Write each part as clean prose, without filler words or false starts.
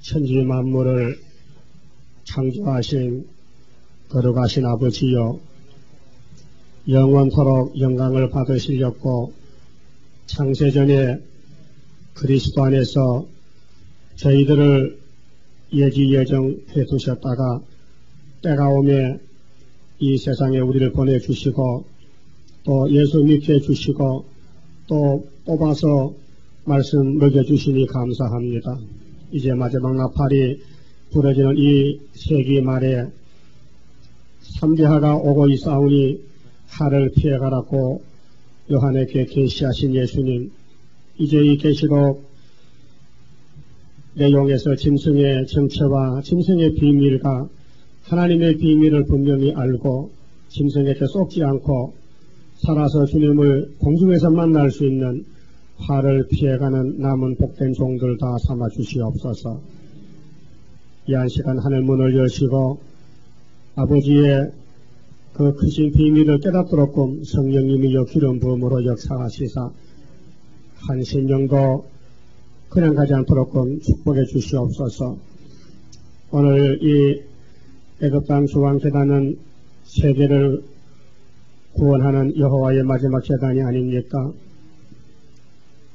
천지 만물을 창조하신 거룩하신 아버지여, 영원토록 영광을 받으시렸고 창세전에 그리스도 안에서 저희들을 예지예정해 두셨다가 때가 오매 이 세상에 우리를 보내주시고 또 예수 믿게 해주시고 또 뽑아서 말씀 먹여주시니 감사합니다. 이제 마지막 나팔이 부러지는 이 세기 말에 삼재하가 오고 있사오니 하를 피해가라고 요한에게 계시하신 예수님, 이제 이 계시록 내용에서 짐승의 정체와 짐승의 비밀과 하나님의 비밀을 분명히 알고 짐승에게 속지 않고 살아서 주님을 공중에서 만날 수 있는 화를 피해가는 남은 복된 종들 다 삼아 주시옵소서. 이 한 시간 하늘 문을 여시고 아버지의 그 크신 비밀을 깨닫도록끔 성령님이여 기름 부음으로 역사하시사 한 심령도 그냥 가지 않도록끔 축복해 주시옵소서. 오늘 이 애굽 땅 주왕 제단은 세계를 구원하는 여호와의 마지막 제단이 아닙니까?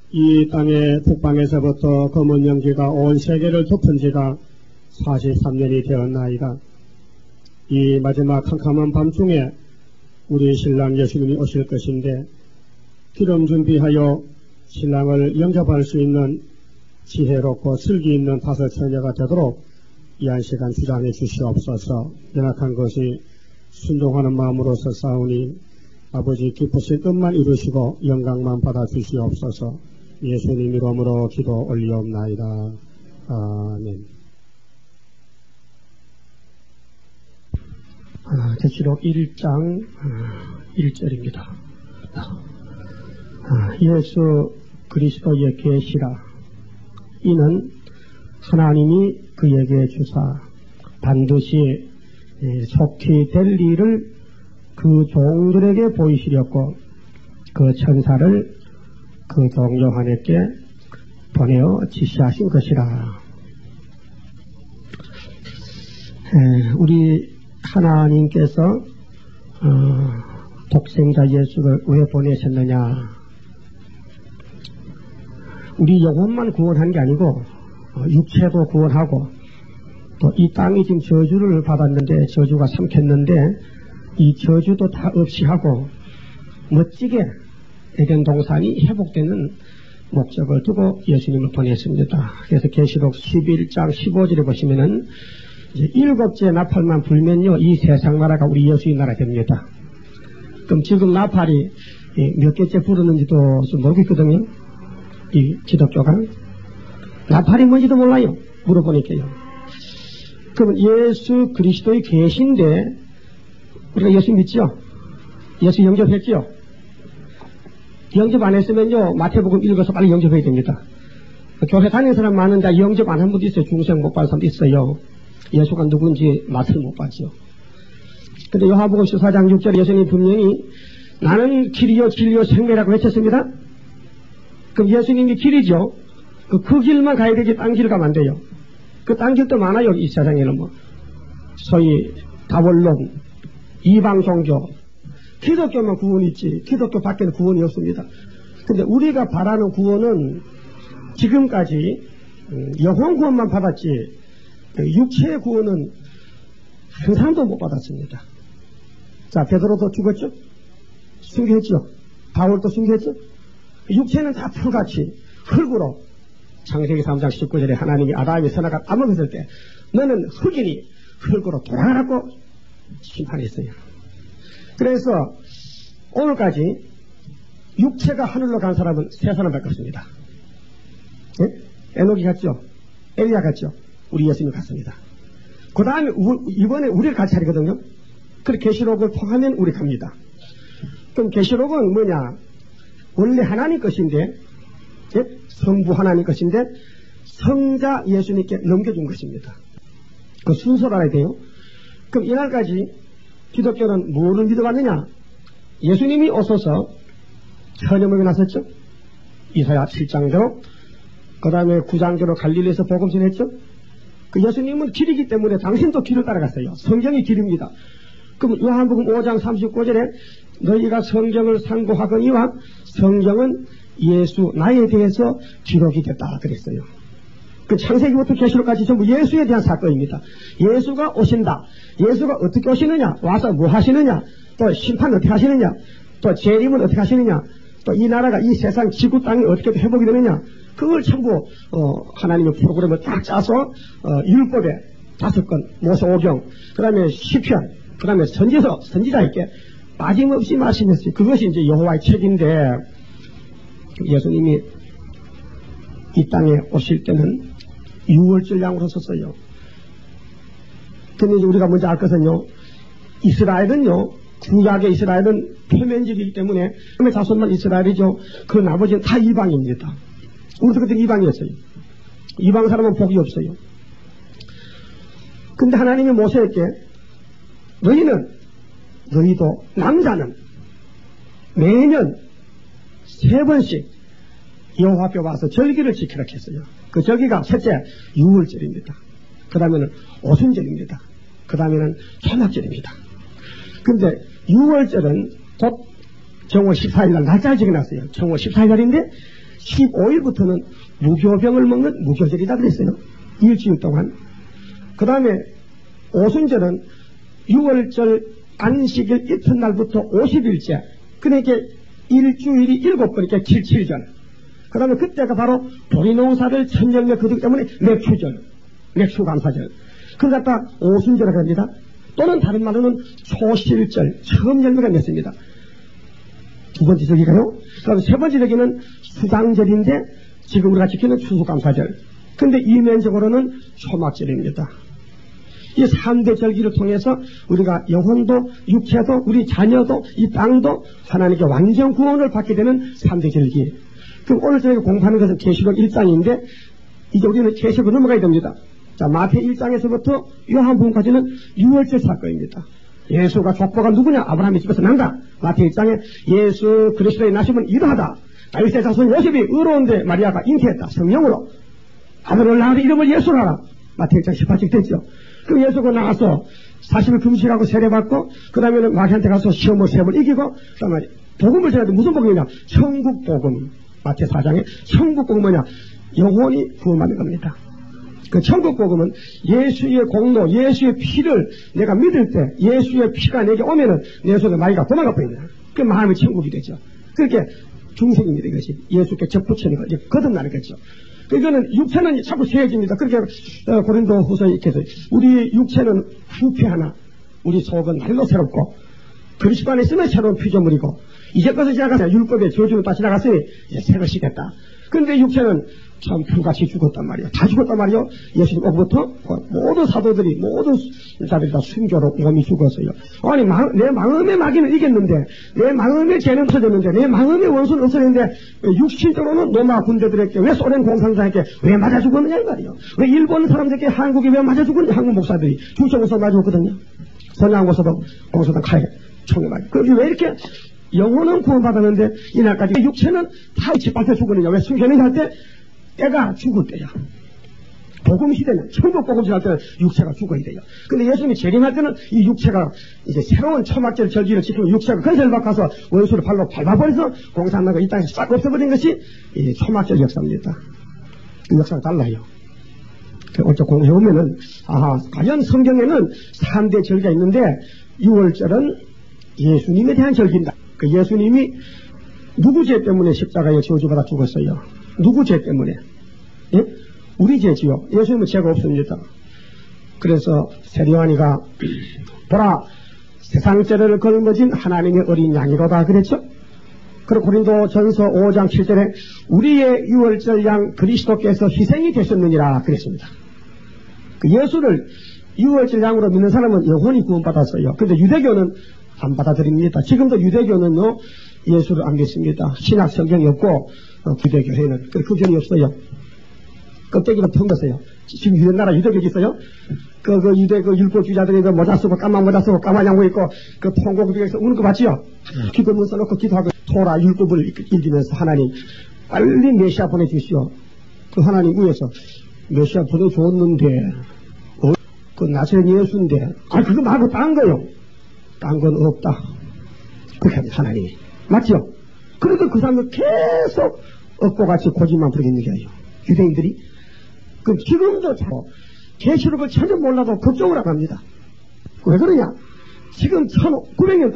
이 땅의 북방에서부터 검은 연기가 온 세계를 덮은 지가 43년이 되었나이다. 이 마지막 캄캄한 밤중에 우리 신랑 예수님이 오실 것인데 기름 준비하여 신랑을 영접할 수 있는 지혜롭고 슬기 있는 다섯 처녀가 되도록 이 한 시간 주장해 주시옵소서. 연약한 것이 순종하는 마음으로서 싸우니 아버지 기쁘신 뜻만 이루시고 영광만 받아 주시옵소서. 예수님 이름으로 기도 올리옵나이다. 아멘. 계시록 1장 1절입니다. 예수 그리스도의 계시라. 이는 하나님이 그에게 주사 반드시 속히 될 일을 그 종들에게 보이시렸고 그 천사를 그 종 요한에게 보내어 지시하신 것이라. 우리 하나님께서 독생자 예수를 왜 보내셨느냐? 우리 영혼만 구원한 게 아니고 육체도 구원하고 또 이 땅이 지금 저주를 받았는데 저주가 삼켰는데 이 저주도 다 없이 하고 멋지게 에덴 동산이 회복되는 목적을 두고 예수님을 보냈습니다. 그래서 계시록 11장 15절에 보시면은 이제 7째 나팔만 불면요 이 세상 나라가 우리 예수의 나라 됩니다. 그럼 지금 나팔이 몇 개째 부르는지도 좀 모르겠거든요. 이 기독교가 나팔이 뭔지도 몰라요. 물어보니까요. 그러면 예수 그리스도의 계신데 우리가 예수 믿죠? 예수 영접했죠? 영접 안 했으면요 마태복음 읽어서 빨리 영접해야 됩니다. 교회 다니는 사람 많은데 영접 안 한 분도 있어요. 중생 못 받은 사람도 있어요. 예수가 누군지 맛을 못 봤죠. 근데 요한복음 14장 6절에 예수님이 분명히 나는 길이요 진리요 생명이라고 외쳤습니다. 그럼 예수님이 길이죠. 그 길만 가야 되지 딴 길 가면 안 돼요. 그 딴 길도 많아요. 이 세상에는 뭐 소위 다원론, 이방 종교, 기독교만 구원이 있지 기독교 밖에는 구원이 없습니다. 근데 우리가 바라는 구원은 지금까지 영혼 구원만 받았지 육체의 구원은 한 사람도 못 받았습니다. 자, 베드로도 죽었죠? 순교했죠? 바울도 순교했죠? 육체는 다 풀같이 흙으로 창세기 3장 19절에 하나님이 아담이 선악을 따먹었을 때 너는 흙이니 흙으로 돌아가라고 심판했어요. 그래서 오늘까지 육체가 하늘로 간 사람은 세 사람밖에 없습니다. 예? 에녹이 갔죠? 엘리야 갔죠? 우리 예수님이 갔습니다. 그 다음에 이번에 우리를 같이 하거든요. 그래서 계시록을 통하면 우리 갑니다. 그럼 계시록은 뭐냐? 원래 하나님 것인데, 예? 성부 하나님 것인데 성자 예수님께 넘겨준 것입니다. 그 순서를 알아야 돼요. 그럼 이날까지 기독교는 뭐를 믿어왔느냐? 예수님이 오셔서 천여명이 나섰죠. 이사야 7장대로 그 다음에 9장대로 갈릴리에서 복음 전했죠. 그 예수님은 길이기 때문에 당신도 길을 따라갔어요. 성경이 길입니다. 그럼 요한복음 5장 39절에 너희가 성경을 상고하거니와 성경은 예수 나에 대해서 기록이 됐다 그랬어요. 그 창세기부터 계시록까지 전부 예수에 대한 사건입니다. 예수가 오신다. 예수가 어떻게 오시느냐, 와서 뭐 하시느냐, 또 심판 어떻게 하시느냐, 또 재림은 어떻게 하시느냐, 또 이 나라가 이 세상 지구 땅이 어떻게 회복이 되느냐, 그걸 전부 하나님의 프로그램을 딱 짜서 율법에 5건, 모세오경, 그 다음에 시편, 그 다음에 선지자에게 빠짐없이 말씀했어요. 그것이 이제 여호와의 책인데, 예수님이 이 땅에 오실 때는 유월절 양으로 섰어요. 근데 이제 우리가 먼저 알 것은요, 이스라엘은요, 구약의 이스라엘은 표면적이기 때문에 그의 자손만 이스라엘이죠. 그 나머지는 다 이방입니다. 우리도 그때 이방이었어요. 이방 사람은 복이 없어요. 근데 하나님이 모세에게 너희도 남자는 매년 3번씩 여호와 앞에 와서 절기를 지키라 했어요. 그 절기가 첫째 유월절입니다. 그 다음에는 오순절입니다. 그 다음에는 초막절입니다. 근데 유월절은 곧 정월 14일날 날짜를 정해놨어요. 정월 14일날인데 15일부터는 무교병을 먹는 무교절이다 그랬어요. 일주일 동안. 그 다음에 오순절은 6월절 안식일 이튿날부터 50일째. 그러니까 일주일이 7번이니까 77절. 그 다음에 그때가 바로 보리농사를 천년에 거두기 때문에 맥추절, 맥추감사절. 그걸 갖다 오순절이라고 합니다. 또는 다른 말로는 초실절, 처음 열매가 맺습니다. 두 번째 절기가요. 그다음 세 번째 절기는 수장절인데 지금 우리가 지키는 추수감사절. 근데 이면적으로는 초막절입니다. 이 3대 절기를 통해서 우리가 영혼도 육체도 우리 자녀도 이 땅도 하나님께 완전 구원을 받게 되는 3대 절기. 그럼 오늘 저희가 공부하는 것은 계시록 1장인데 이제 우리는 계시록으로 넘어가야 됩니다. 자, 마태 1장에서부터 요한복음까지는 6월절 사건입니다. 예수가 족보가 누구냐? 아브라함의 집에서 난다. 마태 1장에 예수 그리스도의 나심은 이러하다. 다윗의 자손 요셉이 의로운데 마리아가 잉태했다. 성령으로. 아브를 낳으리 이름을 예수로 하라. 마태 1장 18절 됐죠. 그럼 예수가 나가서 40일 금식하고 세례받고 그 다음에는 마귀한테 가서 시험을 3번 이기고 그 다음에 복음을 전하는데 무슨 복음이냐? 천국 복음. 마태 4장에 천국 복음 뭐냐? 영혼이 구원받는 겁니다. 그 천국 복음은 예수의 공로, 예수의 피를 내가 믿을 때 예수의 피가 내게 오면은 내 속에 마귀가 도망가 버립니다. 그 마음이 천국이 되죠. 그렇게 중생입니다. 이것이 예수께 접붙이는 거, 이제 거듭나는 거죠. 그거는 육체는 자꾸 세해집니다. 그렇게 고린도 후서에 이렇게 해서 우리 육체는 후패하나 우리 속은 날로 새롭고 그리스도 안에 있으면 새로운 피조물이고 이제 것을 지나가서 율법의 저주는 다 지나갔으니 이제 새 것이 됐다. 그런데 육체는 참 불같이 죽었단 말이에요. 다 죽었단 말이에요. 예수님 오부터 모든 사도들이 모든 자들이 다 순교로 몸이 죽었어요. 아니 내 마음의 마귀는 이겼는데 내 마음의 죄는 없어졌는데 내 마음의 원수는 없어졌는데 육신적으로는 로마 군대들에게 왜 소련 공산당에게 왜 맞아 죽었느냐 이 말이에요. 왜 일본 사람들에게 한국이 왜 맞아 죽었느냐. 한국 목사들이 중청에서 맞아 죽었거든요. 선양고서도 공산당 칼에 총에 맞아. 그게 왜 이렇게 영혼은 구원받았는데 이날까지 육체는 다 짓밟혀 죽었느냐. 왜 순교는 할 때 때가 죽을 때야. 복음 시대는 천국 복음 시대 할 때는 육체가 죽어야 돼요. 근데 예수님이 재림할 때는 이 육체가 이제 새로운 초막절 절기를 지키면 육체가 건설을 바꿔서 원수를 발로 밟아버려서 공산당과 이 땅에서 싹 없애버린 것이 이 초막절 역사입니다. 그 역사가 달라요. 어째 공부해보면은 과연 성경에는 3대 절기가 있는데 6월절은 예수님에 대한 절기입니다. 그 예수님이 누구 죄 때문에 십자가에 저주받아 죽었어요? 누구 죄 때문에? 예? 우리 죄지요. 예수님은 죄가 없습니다. 그래서 세리요한이가 보라 세상 죄를 걸머진 하나님의 어린 양이로다 그랬죠. 그리고 고린도전서 5장 7절에 우리의 유월절 양 그리스도께서 희생이 되셨느니라 그랬습니다. 그 예수를 유월절 양으로 믿는 사람은 영혼이 구원받았어요. 그런데 유대교는 안 받아들입니다. 지금도 유대교는요 예수를 안 믿습니다. 신약 성경이 없고 유대교회는 그 전이 없어요. 껍데기가 텅겼어요. 지금 유대나라 유대교가 있어요. 그 유대 율법주의자들이 모자 쓰고 까만 모자 쓰고 까만 양복 입고 그 통곡에서 우는 거 봤지요? 기도문 써놓고 기도하고 토라 율법을 읽으면서 하나님 빨리 메시아 보내주시오. 그 하나님 위에서 메시아 보내줬는데 그 나사렛 예수인데, 그거 말고 딴 거요. 딴 건 없다. 그렇게 합니다, 하나님이. 맞죠? 그래도 그 사람들 계속 억고같이 고집만 부리는 거예요. 유대인들이. 그럼 지금도 계시록을 전혀 몰라도 걱정을 하고 합니다. 왜 그러냐? 지금 1900년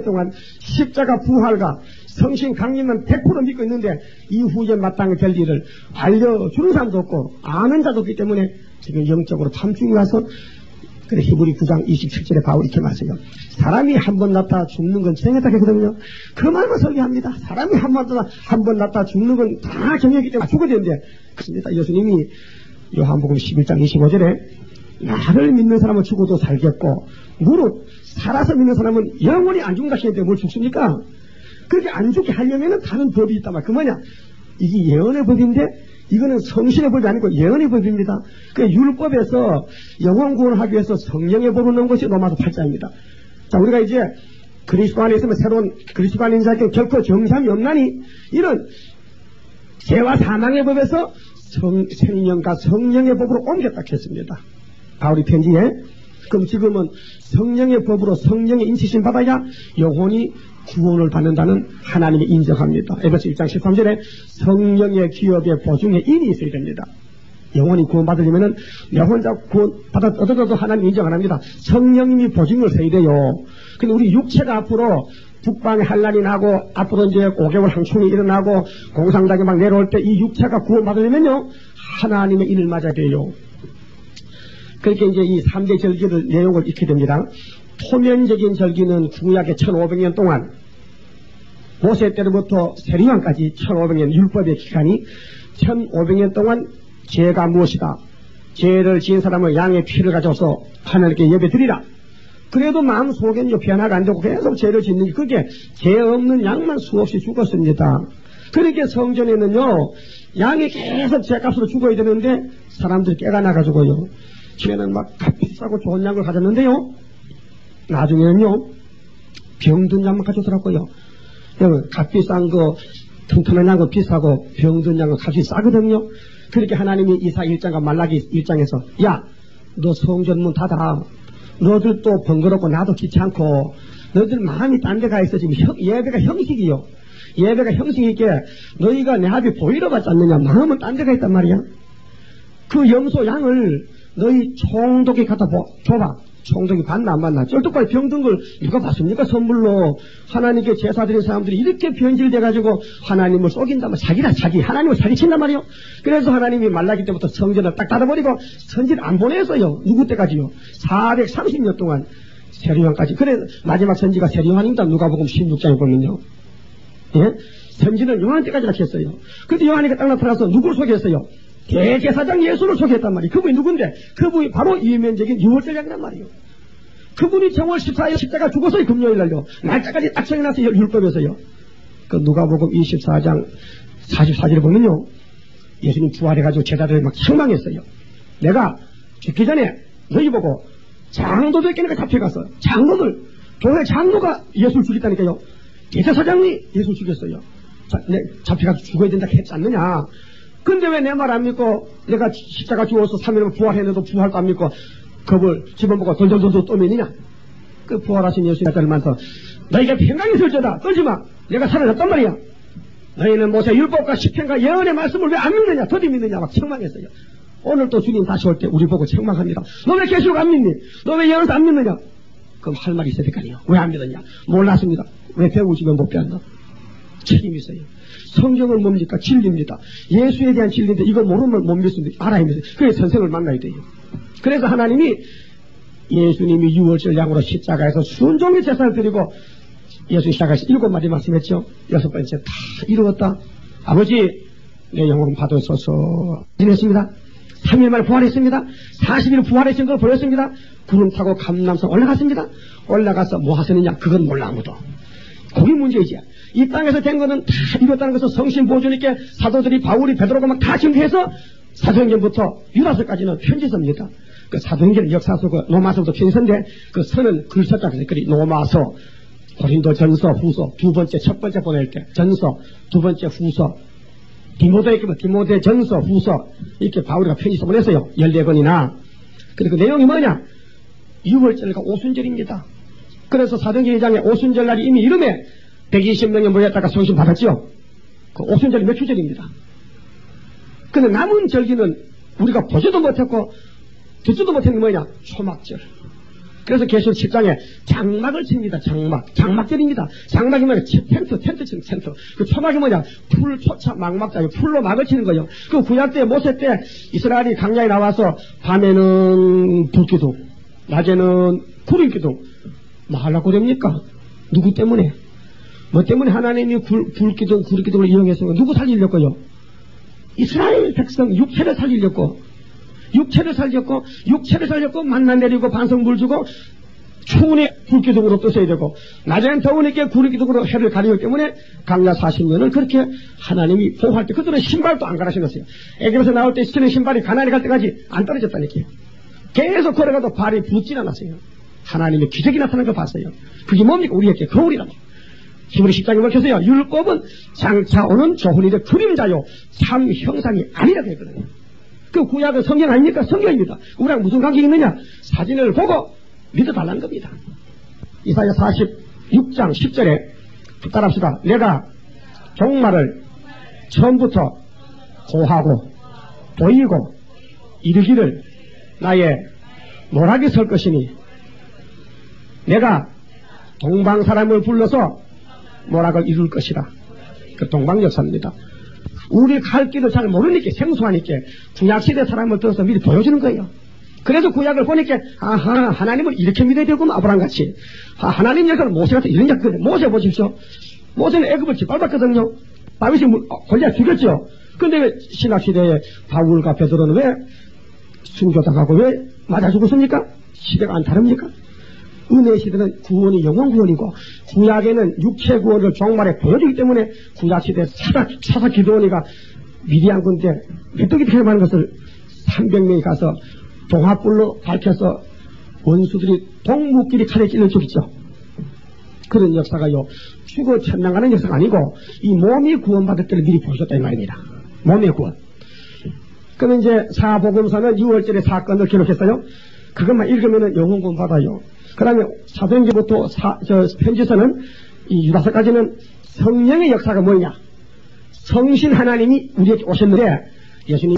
동안 십자가 부활과 성신 강림만 100% 믿고 있는데 이후에 마땅히 될 일을 알려주는 사람도 없고 아는 자도 없기 때문에 지금 영적으로 밤중에 와서 그래 히브리 9장 27절에 바울이 이렇게 말해요. 사람이 한 번 낳다 죽는 건 정했다 했거든요. 그 말만 설계합니다. 사람이 한 번 낳다 죽는 건 다 정했기 때문에 죽어야 되는데 그렇습니다. 예수님이 요한복음 11장 25절에 나를 믿는 사람은 죽어도 살겠고 무릇 살아서 믿는 사람은 영원히 안 죽는다 하시는데 뭘 죽습니까? 그렇게 안 죽게 하려면 다른 법이 있단 말이야. 그 뭐냐? 이게 예언의 법인데 이거는 성신의 법이 아니고 예언의 법입니다. 그 율법에서 영혼 구원을 하기 위해서 성령의 법을 넣은 것이 로마서 8장입니다. 자, 우리가 이제 그리스도 안에 있으면 새로운 그리스도 안에 있는 자에게 결코 정상이 없나니 이런 죄와 사망의 법에서 생명과 성령의 법으로 옮겼다 했습니다. 바울이 편지에. 그럼 지금은 성령의 법으로 성령의 인치심 받아야 영혼이 구원을 받는다는 하나님이 인정합니다. 에베소 1장 13절에 성령의 기업의 보증에 인이 있어야 됩니다. 영혼이 구원받으려면은 내 혼자 구원받아도 하나님 인정 안 합니다. 성령님이 보증을 서야 돼요. 근데 우리 육체가 앞으로 북방에 한란이 나고 앞으로 이제 5개월 항충이 일어나고 공상당이 막 내려올 때 이 육체가 구원받으려면요 하나님의 인을 맞아야 돼요. 그렇게 이제 이 3대 절기를 내용을 익히게 됩니다. 토면적인 절기는 구약의 1500년 동안 모세 때로부터 세리왕까지 1500년 율법의 기간이 1500년 동안 죄가 무엇이다. 죄를 지은 사람은 양의 피를 가져서 하나님께 예배드리라. 그래도 마음속에는 변화가 안 되고 계속 죄를 짓는 그게 죄 없는 양만 수없이 죽었습니다. 그렇게 성전에는요 양이 계속 죄값으로 죽어야 되는데 사람들이 깨가 나가지고요 처음에는 막 값비싸고 좋은 양을 가졌는데요 나중에는요 병든 양만 가져오더라고요. 값비싼 거 튼튼한 양은 비싸고 병든 양은 값이 싸거든요. 그렇게 하나님이 이사 1장과 말라기 1장에서 야 너 성전 문 닫아. 너들도 번거롭고 나도 귀찮고 너희들 마음이 딴 데 가 있어. 지금 예배가 형식이요. 예배가 형식이게 너희가 내 앞에 보이러 받지 않느냐. 마음은 딴 데 가 있단 말이야. 그 염소 양을 너희 총독이 갖다 줘봐. 총독이 받나 안 받나. 쩔뚝까지 병든 걸 누가 받습니까? 선물로. 하나님께 제사 드린 사람들이 이렇게 변질돼가지고 하나님을 속인다면 자기라 자기. 하나님을 사기친단 말이요. 그래서 하나님이 말라기 때부터 성전을 딱 닫아버리고 선지를 안 보냈어요. 누구 때까지요? 430년 동안 세리요한까지. 그래 마지막 선지가 세리요한입니다. 누가복음 16장에 보면요. 예? 선지는 요한 때까지 했어요. 그런데 요한이가 딱 나타나서 누구를 소개했어요? 대제사장 예수를 소개했단 말이에요. 그분이 누군데? 그분이 바로 이면적인 유월절 양이란 말이에요. 그분이 정월 14일 십자가 죽어서 금요일 날요. 날짜까지 딱 정해놨어요. 율법에서요. 그 누가복음 24장 44절에 보면요. 예수님 부활해가지고 제자들이 막 책망했어요. 내가 죽기 전에 너희 보고 장로들에게 잡혀가서 장로들, 교회 장로가 예수를 죽였다니까요. 대제사장이 예수를 죽였어요. 잡혀가서 죽어야 된다 했지 않느냐. 근데 왜 내 말 안 믿고 내가 십자가 죽어서 3일을 부활했는데도 부활도 안 믿고 겁을 집어먹고 덜덜덜 떠미느냐. 그 부활하신 예수님을 만서 너희가 평강이 설져다 떨지마. 내가 살아났단 말이야. 너희는 모세 율법과 시편과 예언의 말씀을 왜 안 믿느냐. 더디 믿느냐 막 책망했어요. 오늘 또 주님 다시 올 때 우리 보고 책망합니다. 너 왜 계시록 안 믿니? 너 왜 예언을 안 믿느냐. 그럼 할 말이 있어야 될 거 아니에요. 왜 안 믿었냐. 몰랐습니다. 왜 배우시면 못 배웠나. 책임이 있어요. 성경은 뭡니까? 진리입니다. 예수에 대한 진리인데 이걸 모르면 못 믿습니다. 알아야 됩니다. 그래서 선생을 만나야 돼요. 그래서 하나님이 예수님이 유월절 양으로 십자가에서 순종의 제사를 드리고 예수 십자가에서 7마디 말씀했죠. 6번째 다 이루었다. 아버지 내 영혼 받으소서. 지냈습니다. 3일 만에 부활했습니다. 40일 부활하신 걸 보였습니다. 구름 타고 감람산 올라갔습니다. 올라가서 뭐 하셨느냐? 그건 몰라 아무도. 그게 문제이지. 이 땅에서 된 거는 다 이뤘다는 것은 성신 보존있게 사도들이 바울이 베드로가 막 다 증거해서 사도행전부터 유다서까지는 편지서입니다. 그 사도행전 역사서고 로마서부터 편지서인데 그 서는 글서자 그리 로마서, 고린도전서, 후서 두 번째 첫 번째 보낼 때 전서, 두 번째 후서, 디모데전서, 후서 이렇게 바울이가 편지서 보냈어요. 14권이나 그리고 그 내용이 뭐냐? 6월절과 오순절입니다. 그래서 사도행전 2장에 오순절 날이 이미 이름에 120명이 모였다가 성신 받았죠. 그 오순절이 며칠절입니다. 근데 남은 절기는 우리가 보지도 못했고 듣지도 못했는 게 뭐냐? 초막절. 그래서 계시록 10장에 장막을 칩니다. 장막절입니다. 장막이 뭐냐? 텐트 치는 텐트. 그 초막이 뭐냐? 풀, 초차, 막막자, 풀로 막을 치는 거예요. 그 구약 때, 모세 때 이스라엘이 강야에 나와서 밤에는 불기둥, 낮에는 구름기둥. 뭐 하려고 됩니까? 누구 때문에? 뭐 때문에 하나님이 불기둥, 구름기둥을 이용해서 누구 살리려고요? 이스라엘 백성 육체를 살리려고 만나 내리고 반성물 주고 추운에 불기둥으로 뜨셔야 되고 낮에는 더우니까 구름기둥으로 해를 가리기 때문에 강야 40년을 그렇게 하나님이 보호할 때 그들은 신발도 안 갈아 신었어요. 애굽에서 나올 때 신은 신발이 가나안에 갈 때까지 안 떨어졌다니까요. 계속 걸어가도 발이 붓진 않았어요. 하나님의 기적이 나타난 걸 봤어요. 그게 뭡니까? 우리에게 거울이라고. 히브리 10장에 밝혀서요. 율법은 장차 오는 조훈이의 그림자요 참 형상이 아니라고 했거든요. 그 구약은 성경 아닙니까? 성경입니다. 우리랑 무슨 관계가 있느냐? 사진을 보고 믿어달라는 겁니다. 이사야 46장 10절에 따라합시다. 내가 종말을 처음부터 고하고 보이고 이르기를 나의 노락이 설 것이니 내가 동방 사람을 불러서 노락을 이룰 것이라. 그 동방 역사입니다. 우리 갈 길을 잘 모르니까 생소하니까 구약시대 사람을 들어서 미리 보여주는 거예요. 그래서 구약을 보니까 아하 하나님을 이렇게 믿어야 되구나. 아브라함같이 하나님 역사를 모세한테 이런 역사를 모세 보십시오. 모세는 애굽을 짓밟았거든요. 다윗이 골리앗 죽였죠. 근데 신학시대에 바울과 베드로는 왜 순교당하고 왜 맞아 죽었습니까? 시대가 안 다릅니까? 은혜 시대는 구원이 영원 구원이고 구약에는 육체 구원을 종말에 보여주기 때문에 구약시대 사사 기도원이가 미디안 군대 메뚜기 패망하는 것을 300명이 가서 동화불로 밝혀서 원수들이 동무끼리 칼에 찔러 죽이죠. 그런 역사가요 죽어 천당하는 역사가 아니고 이 몸이 구원받을 때를 미리 보여줬다 이 말입니다. 몸의 구원. 그러면 이제 사복음서는 6월절의 사건을 기록했어요. 그것만 읽으면 영혼 구원 받아요. 그 다음에 사도행전부터 편지서는 이 유다서까지는 성령의 역사가 뭐냐? 성신 하나님이 우리에게 오셨는데 예수님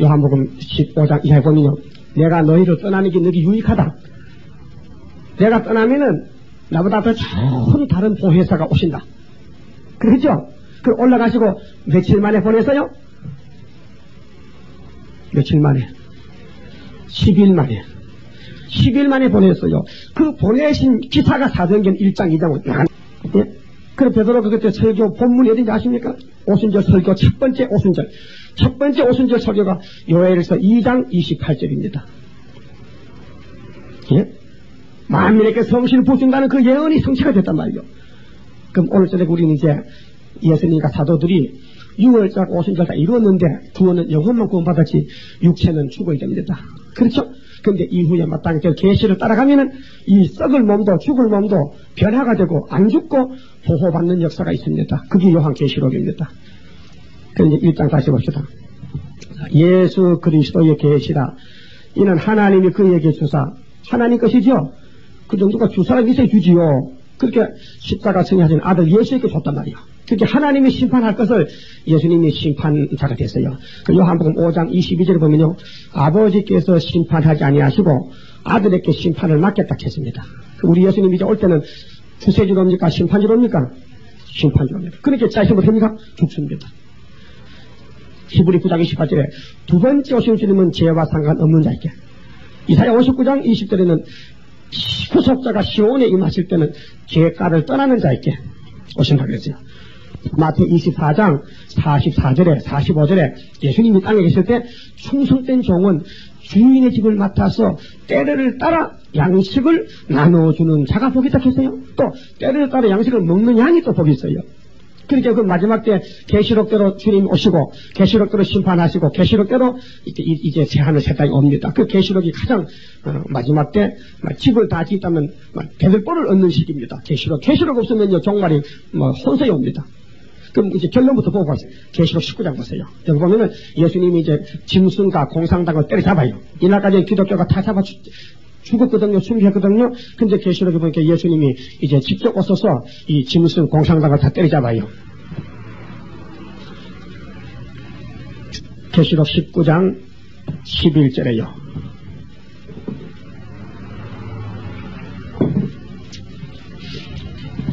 요한복음 15장 이하에 보면요. 내가 너희를 떠나는 게 너희 유익하다. 내가 떠나면은 나보다 더 좋은 다른 보혜사가 오신다. 그렇죠? 그 올라가시고 며칠 만에 보내서요? 며칠 만에? 10일 만에. 10일 만에 보냈어요. 그 보내신 기사가 사도행전 1장 2장으로 나간. 예? 그래 베드로가 그때 설교 본문이 어딘지 아십니까? 오순절 설교 첫 번째 오순절. 첫 번째 오순절 설교가 요엘서 2장 28절입니다. 예? 만민에게 성신을 부어준다는 그 예언이 성취가 됐단 말이죠. 그럼 오늘 저녁 우리는 이제 예수님과 사도들이 6월절 오순절 다 이루었는데 구원은 영혼만 구원받았지 육체는 죽어야 됩니다. 그렇죠? 근데 이후에 마땅히 계시를 따라가면은 이 썩을 몸도 죽을 몸도 변화가 되고 안 죽고 보호받는 역사가 있습니다. 그게 요한계시록입니다. 그럼 이제 1장 다시 봅시다. 예수 그리스도의 계시라. 이는 하나님이 그에게 주사 하나님 것이죠. 그 정도가 주사를 미세 주지요. 그렇게 십자가 승리하신 아들 예수에게 줬단 말이에요. 그렇게 하나님이 심판할 것을 예수님이 심판자가 됐어요. 그 요한복음 5장 22절에 보면요. 아버지께서 심판하지 아니하시고 아들에게 심판을 맡겼다 했습니다. 우리 예수님이 이제 올 때는 구세주로입니까? 심판주로입니까? 심판주로입니다. 그렇게 짜시면 됩니까? 죽습니다. 히브리 9장 28절에 두 번째 오신 주님은 죄와 상관없는 자에게 이사야 59장 20절에는 구속자가 시온에 임하실 때는 죄가를 떠나는 자에게 오신다고 그랬어요. 마태 24장 44절에 45절에 예수님이 땅에 계실 때 충성된 종은 주인의 집을 맡아서 때를 따라 양식을 나눠주는 자가 복이 있다 했어요. 또 때를 따라 양식을 먹는 양이 또 복이 있어요. 그러니까 그 마지막 때 계시록대로 주님 오시고 계시록대로 심판하시고 계시록대로 이제 제한을 세상에 옵니다. 그 계시록이 가장 마지막 때 집을 다 짓다면 배들보를 얻는 시기입니다. 계시록 없으면요 종말이 혼선이 옵니다. 그럼 이제 결론부터 보고 가세요. 계시록 19장 보세요. 여기 보면은 예수님이 이제 짐승과 공상당을 때려잡아요. 이날까지 기독교가 다 잡아 죽었거든요. 숨겼거든요. 근데 계시록에 보니까 예수님이 이제 직접 오셔서 이 짐승 공상당을 다 때려잡아요. 계시록 19장 11절에요.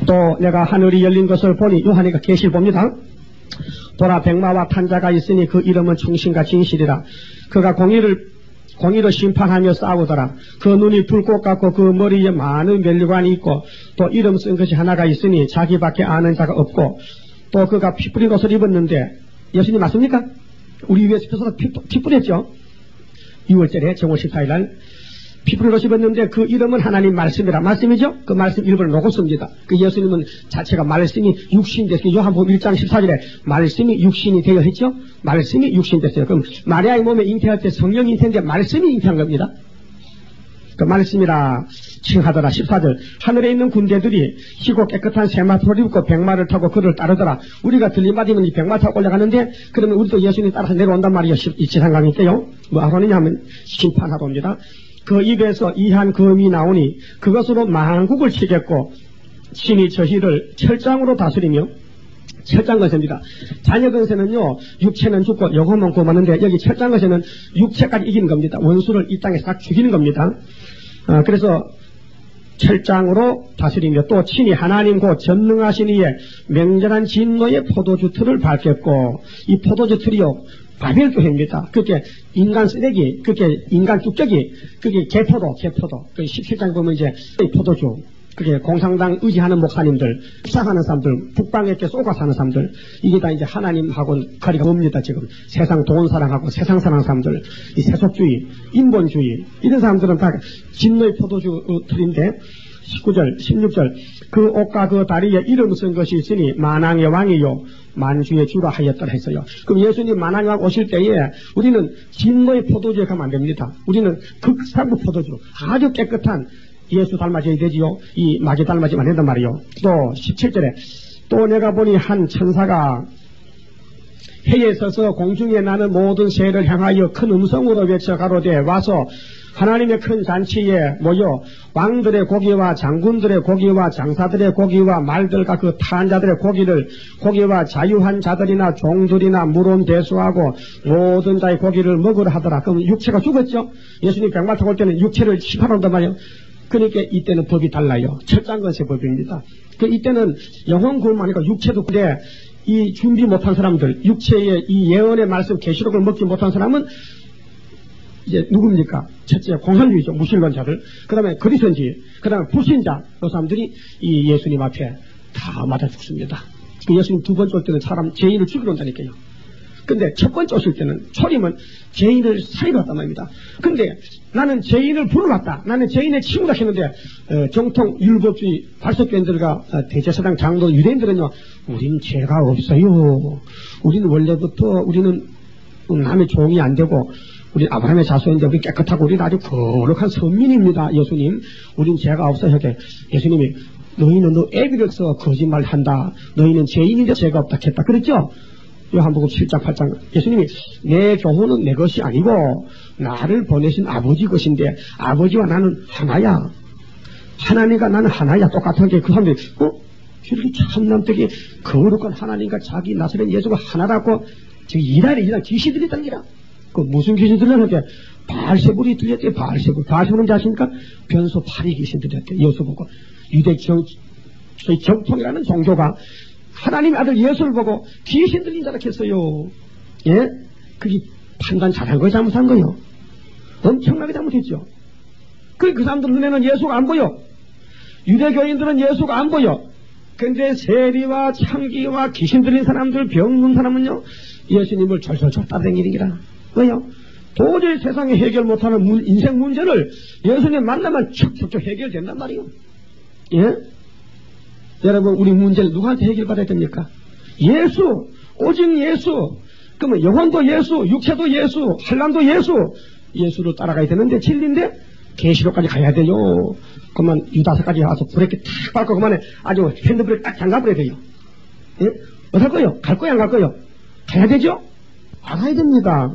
또 내가 하늘이 열린 것을 보니, 요한이가 계시를 봅니다. 보라, 백마와 탄자가 있으니 그 이름은 충신과 진실이라. 그가 공의를 심판하며 싸우더라. 그 눈이 불꽃 같고 그 머리에 많은 면류관이 있고 또 이름 쓴 것이 하나가 있으니 자기밖에 아는 자가 없고, 또 그가 피 뿌린 옷을 입었는데, 예수님 맞습니까? 우리 위에서 피 뿌렸죠. 6월절에 정월 14일 날 피 뿌린 옷을 입었는데 그 이름은 하나님 말씀이라. 말씀이죠? 그 말씀 일부를 놓고씁니다. 그 예수님은 자체가 말씀이 육신이 됐어요. 요한복음 1장 14절에 말씀이 육신이 되어 했죠? 말씀이 육신이 됐어요. 그럼 마리아의 몸에 잉태할 때 성령 잉태인데 말씀이 잉태한 겁니다. 그 말씀이라 칭하더라. 14절, 하늘에 있는 군대들이 희고 깨끗한 새마토를 입고 백마를 타고 그를 따르더라. 우리가 들림받으면 이 백마 타고 올라가는데, 그러면 우리도 예수님 따라서 내려온단 말이에요. 이 지상강일 때요. 뭐 하느냐 하면 심판하러 옵니다. 그 입에서 이한 검이 나오니 그것으로 만국을 치겠고 신이 저희를 철장으로 다스리며, 철장 것입니다. 자녀 건세는요, 육체는 죽고 영혼은 구원하는데, 여기 철장 것에는 육체까지 이기는 겁니다. 원수를 이 땅에 싹 죽이는 겁니다. 그래서 철장으로 다스리며, 또 친히 하나님 곧 전능하신 이의 맹렬한 진노의 포도주 틀을 밝혔고, 이 포도주 틀이요 바벨교회입니다. 그게 인간 쓰레기, 그게 인간 뚝배기, 그게 개포도. 그 17장 보면 이제 포도주, 그게 공상당 의지하는 목사님들, 식사하는 사람들, 북방에 이렇게 쏘가 사는 사람들, 이게 다 이제 하나님하고는 거리가 멉니다. 지금 세상 돈 사랑하고 세상 사랑하는 사람들, 이 세속주의, 인본주의, 이런 사람들은 다 진노의 포도주 틀인데, 19절, 16절, 그 옷과 그 다리에 이름 쓴 것이 있으니 만왕의 왕이요 만주의 주라 하였더라 했어요. 그럼 예수님 만왕의 왕 오실 때에 우리는 진노의 포도주에 가면 안 됩니다. 우리는 극상부 포도주, 아주 깨끗한 예수 닮아져야 되지요. 이 마귀 닮아지면 안 된단 말이요. 또 17절에 또 내가 보니 한 천사가 해에 서서 공중에 나는 모든 새를 향하여 큰 음성으로 외쳐 가로되, 와서 하나님의 큰 잔치에 모여 왕들의 고기와 장군들의 고기와 장사들의 고기와 말들과 그 타한 자들의 고기와 자유한 자들이나 종들이나 물온 대수하고 모든 자의 고기를 먹으라 하더라. 그럼 육체가 죽었죠. 예수님 백마 타고 올 때는 육체를 심판한단 말이에요. 그러니까 이때는 법이 달라요. 철장건세 법입니다. 이때는 영혼 구원만 아니고 육체도. 그래, 이 준비 못한 사람들, 육체의 이 예언의 말씀 계시록을 먹지 못한 사람은 이제 누굽니까? 첫째 공산주의죠. 무신론자들. 그 다음에 그리스도인지, 그 다음에 불신자, 그 사람들이 이 예수님 앞에 다 맞아 죽습니다. 예수님 두 번째 올 때는 사람 죄인을 죽이러 온다니까요. 근데 첫 번째 오실 때는 초림은 죄인을 살리러 왔단 말입니다. 근데 나는 죄인을 부르러 왔다, 나는 죄인의 친구다 했는데, 정통 율법주의 발석교인들과 대제사장 장로 유대인들은요, 우린 죄가 없어요. 우리는 원래부터 우리는 남의 종이 안 되고 우리 아브라함의 자손인데 우리 깨끗하고 우리는 아주 거룩한 선민입니다. 예수님, 우린 죄가 없어요. 예수님이 너희는 너 애비를 써 거짓말한다. 너희는 죄인인데 죄가 없다 했다. 그랬죠? 요한복음 7장 8장. 예수님이 내 교훈은 내 것이 아니고 나를 보내신 아버지 것인데 아버지와 나는 하나야. 하나님과 나는 하나야. 똑같은 게 그 사람들이 저렇게 참남되게 거룩한 하나님과 자기 나사렛 예수가 하나라고 저기 이달에 귀신이 들렸다는 기라. 그 무슨 귀신 들렸는데 바알세불이 들렸대. 바알세불은 자십니까? 변소 8이 귀신 들렸대. 예수 보고 유대 정통이라는 종교가 하나님의 아들 예수를 보고 귀신 들린 자라 했어요. 예? 그게 판단 잘한 거예요, 잘못한 거예요? 엄청나게 잘못했죠. 그 사람들 눈에는 예수가 안 보여. 유대교인들은 예수가 안 보여. 근데 세리와 창기와 귀신 들린 사람들, 병든 사람은요, 예수님을 절절절 따라다니는 기라. 왜요? 도저히 세상에 해결 못하는 인생 문제를 예수님 만나면 척척척 해결된단 말이에요. 예? 여러분, 우리 문제를 누구한테 해결받아야 됩니까? 예수, 오직 예수. 그러면 영혼도 예수, 육체도 예수, 한란도 예수. 예수를 따라가야 되는데 진리인데 계시록까지 가야 돼요. 그러면 유다서까지 와서 브레이크 탁 밟고 그만에 아주 핸드브레이크 딱 잠가버려야 돼요. 예? 어떨 거요? 갈 거야, 안 갈 거요? 가야 되죠? 알아야 됩니다.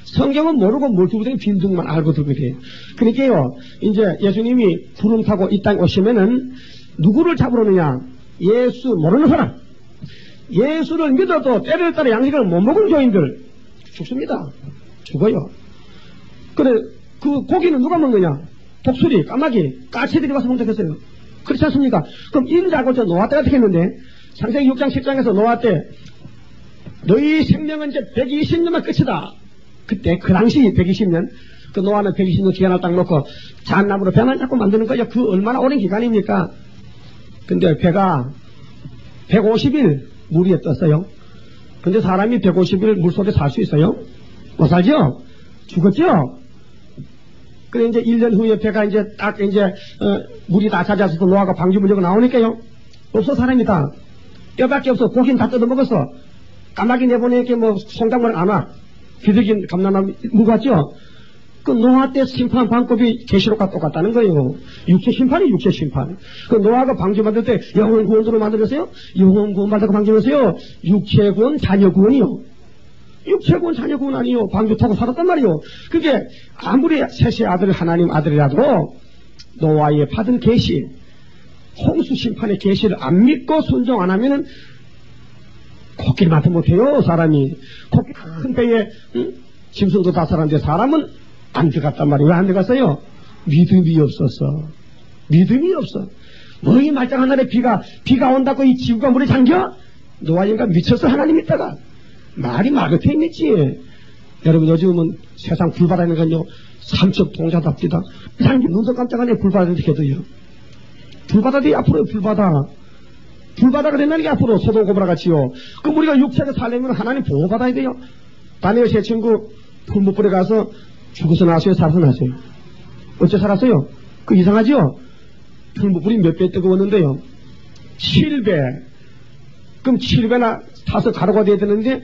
성경은 모르고 멀뚱멀뚱 빈둥만 알고 들게 돼요. 그러니까요, 이제 예수님이 구름 타고 이 땅에 오시면은 누구를 잡으러 오느냐? 예수 모르는 사람. 예수를 믿어도 때를 따라 양식을 못 먹은 교인들 죽습니다. 죽어요. 그래, 그 고기는 누가 먹느냐? 독수리, 까마귀, 까치들이 와서 먹겠어요. 그렇지 않습니까? 그럼 인자고 저 노아 때가 어떻게 했는데? 창세기 6장 10장에서 노아 때 너희 생명은 이제 120년만 끝이다. 그때 그 당시 120년, 그 노아는 120년 기간을 딱 놓고 잣나무로 배만 자꾸 만드는 거예요. 그 얼마나 오랜 기간입니까? 근데 배가 150일 물 위에 떴어요. 근데 사람이 150일 물 속에 살 수 있어요? 못 살죠? 죽었죠? 그래 이제 1년 후에 배가 이제 딱 이제 물이 다 잦아서 노아가 방주 문제가 나오니까요. 없어 사람이다. 뼈밖에 없어. 고기는 다 뜯어먹었어. 까마귀 내보내니까 뭐 송장물 안 와. 비둘기 감나무 무갔죠? 그 노아 때 심판 방법이 계시록과 똑같다는 거예요. 육체 심판이 육체 심판. 그 노아가 방주 만들 때 영혼 구원으로 만들었어요? 영혼 구원 받다가 방주 만들었어요? 육체 구원, 자녀 구원이요. 육체 구원, 자녀 구원 아니요. 방주 타고 살았단 말이요. 그게 아무리 셋의 아들 하나님 아들이라도 노아의 받은 계시, 홍수 심판의 계시를 안 믿고 순종 안 하면은 코끼리 맡아 못해요. 사람이 코끼리 큰 배에 짐승도 다 살았는데 사람은 안 들어갔단 말이에요. 왜 안 들어갔어요? 믿음이 없었어. 믿음이 없어. 너희 말짱한 날에 비가 온다고 이 지구가 물에 잠겨? 노아 인간 미쳤어. 하나님 있다가 말이 마그테 있지. 여러분 요즘은 세상 불바다는 건요 3척 동자답니다. 사람이 눈도 깜짝하네. 불바다를 해도요. 불바다들이 앞으로 불바다가 된다는 게 앞으로 소돔 고모라 같이요. 그럼 우리가 육체가 살려면 하나님 보호받아야 돼요. 다니엘 제 친구 풀무불에 가서 죽어서 나왔어요? 살아서 나왔어요? 어째 살았어요? 그 이상하죠? 풀무불이 몇 배 뜨거웠는데요? 7배. 그럼 7배나 타서 가루가 돼야 되는데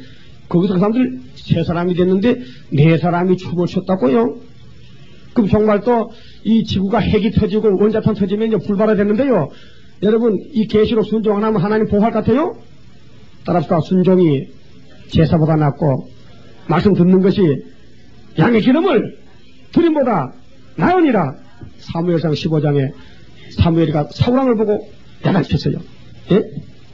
거기서 그 사람들 3사람이 됐는데 4사람이 춤을 췄다고요? 그럼 정말 또 이 지구가 핵이 터지고 원자탄 터지면 불바다 됐는데요. 여러분 이 계시록 순종 안 하면 하나님 보호할 것 같아요? 따라서 순종이 제사보다 낫고 말씀 듣는 것이 양의 기름을 드림보다 나으니라. 사무엘상 15장에 사무엘이가 사울왕을 보고 야단쳤어요. 예?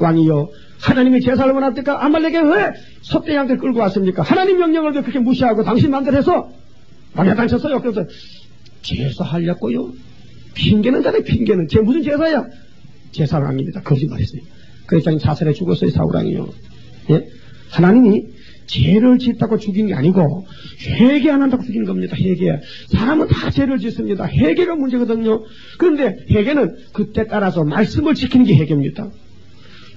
왕이요 하나님이 제사를 원합니까? 아말렉에 왜 섭대양들 끌고 왔습니까? 하나님 명령을 왜 그렇게 무시하고 당신 마음대로 해서 막 야단쳤어요. 그래서 제사하려고요? 핑계는 자네 핑계는 쟤 무슨 제사야? 제사를 아닙니다. 거짓말했어요. 그래서 자살해 죽었어요. 사울왕이요. 예? 하나님이 죄를 짓다고 죽인 게 아니고 회개 안 한다고 죽인 겁니다. 회개. 사람은 다 죄를 짓습니다. 회개가 문제거든요. 그런데 회개는 그때 따라서 말씀을 지키는 게 회개입니다.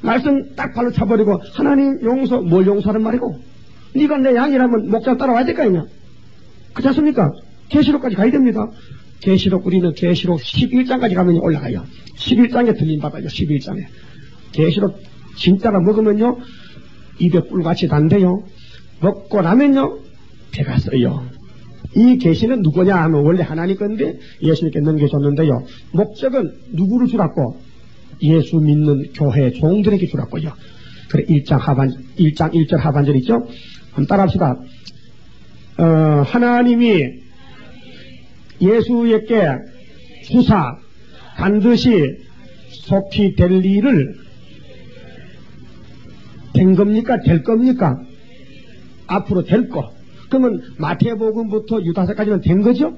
말씀 딱 발로 차버리고 하나님 용서, 뭘 용서하는 말이고 네가 내 양이라면 목자 따라와야 될 거 아니냐. 그렇지 않습니까? 계시록까지 가야 됩니다. 계시록 우리는 계시록 11장까지 가면 올라가요. 11장에 들림받아요. 11장에. 계시록 진짜로 먹으면요 입에 꿀같이 단데요. 먹고 나면요 배가 써요. 이 계시는 누구냐 하면 원래 하나님 건데 예수님께 넘겨줬는데요. 목적은 누구를 주라고? 예수 믿는 교회 종들에게 주라고요. 그래 1장 1절 하반절 있죠? 한번 따라합시다. 하나님이 예수에게 주사 반드시 속히 될 일을 된 겁니까? 될 겁니까? 앞으로 될 거. 그러면 마태복음부터 유다서까지는 된 거죠?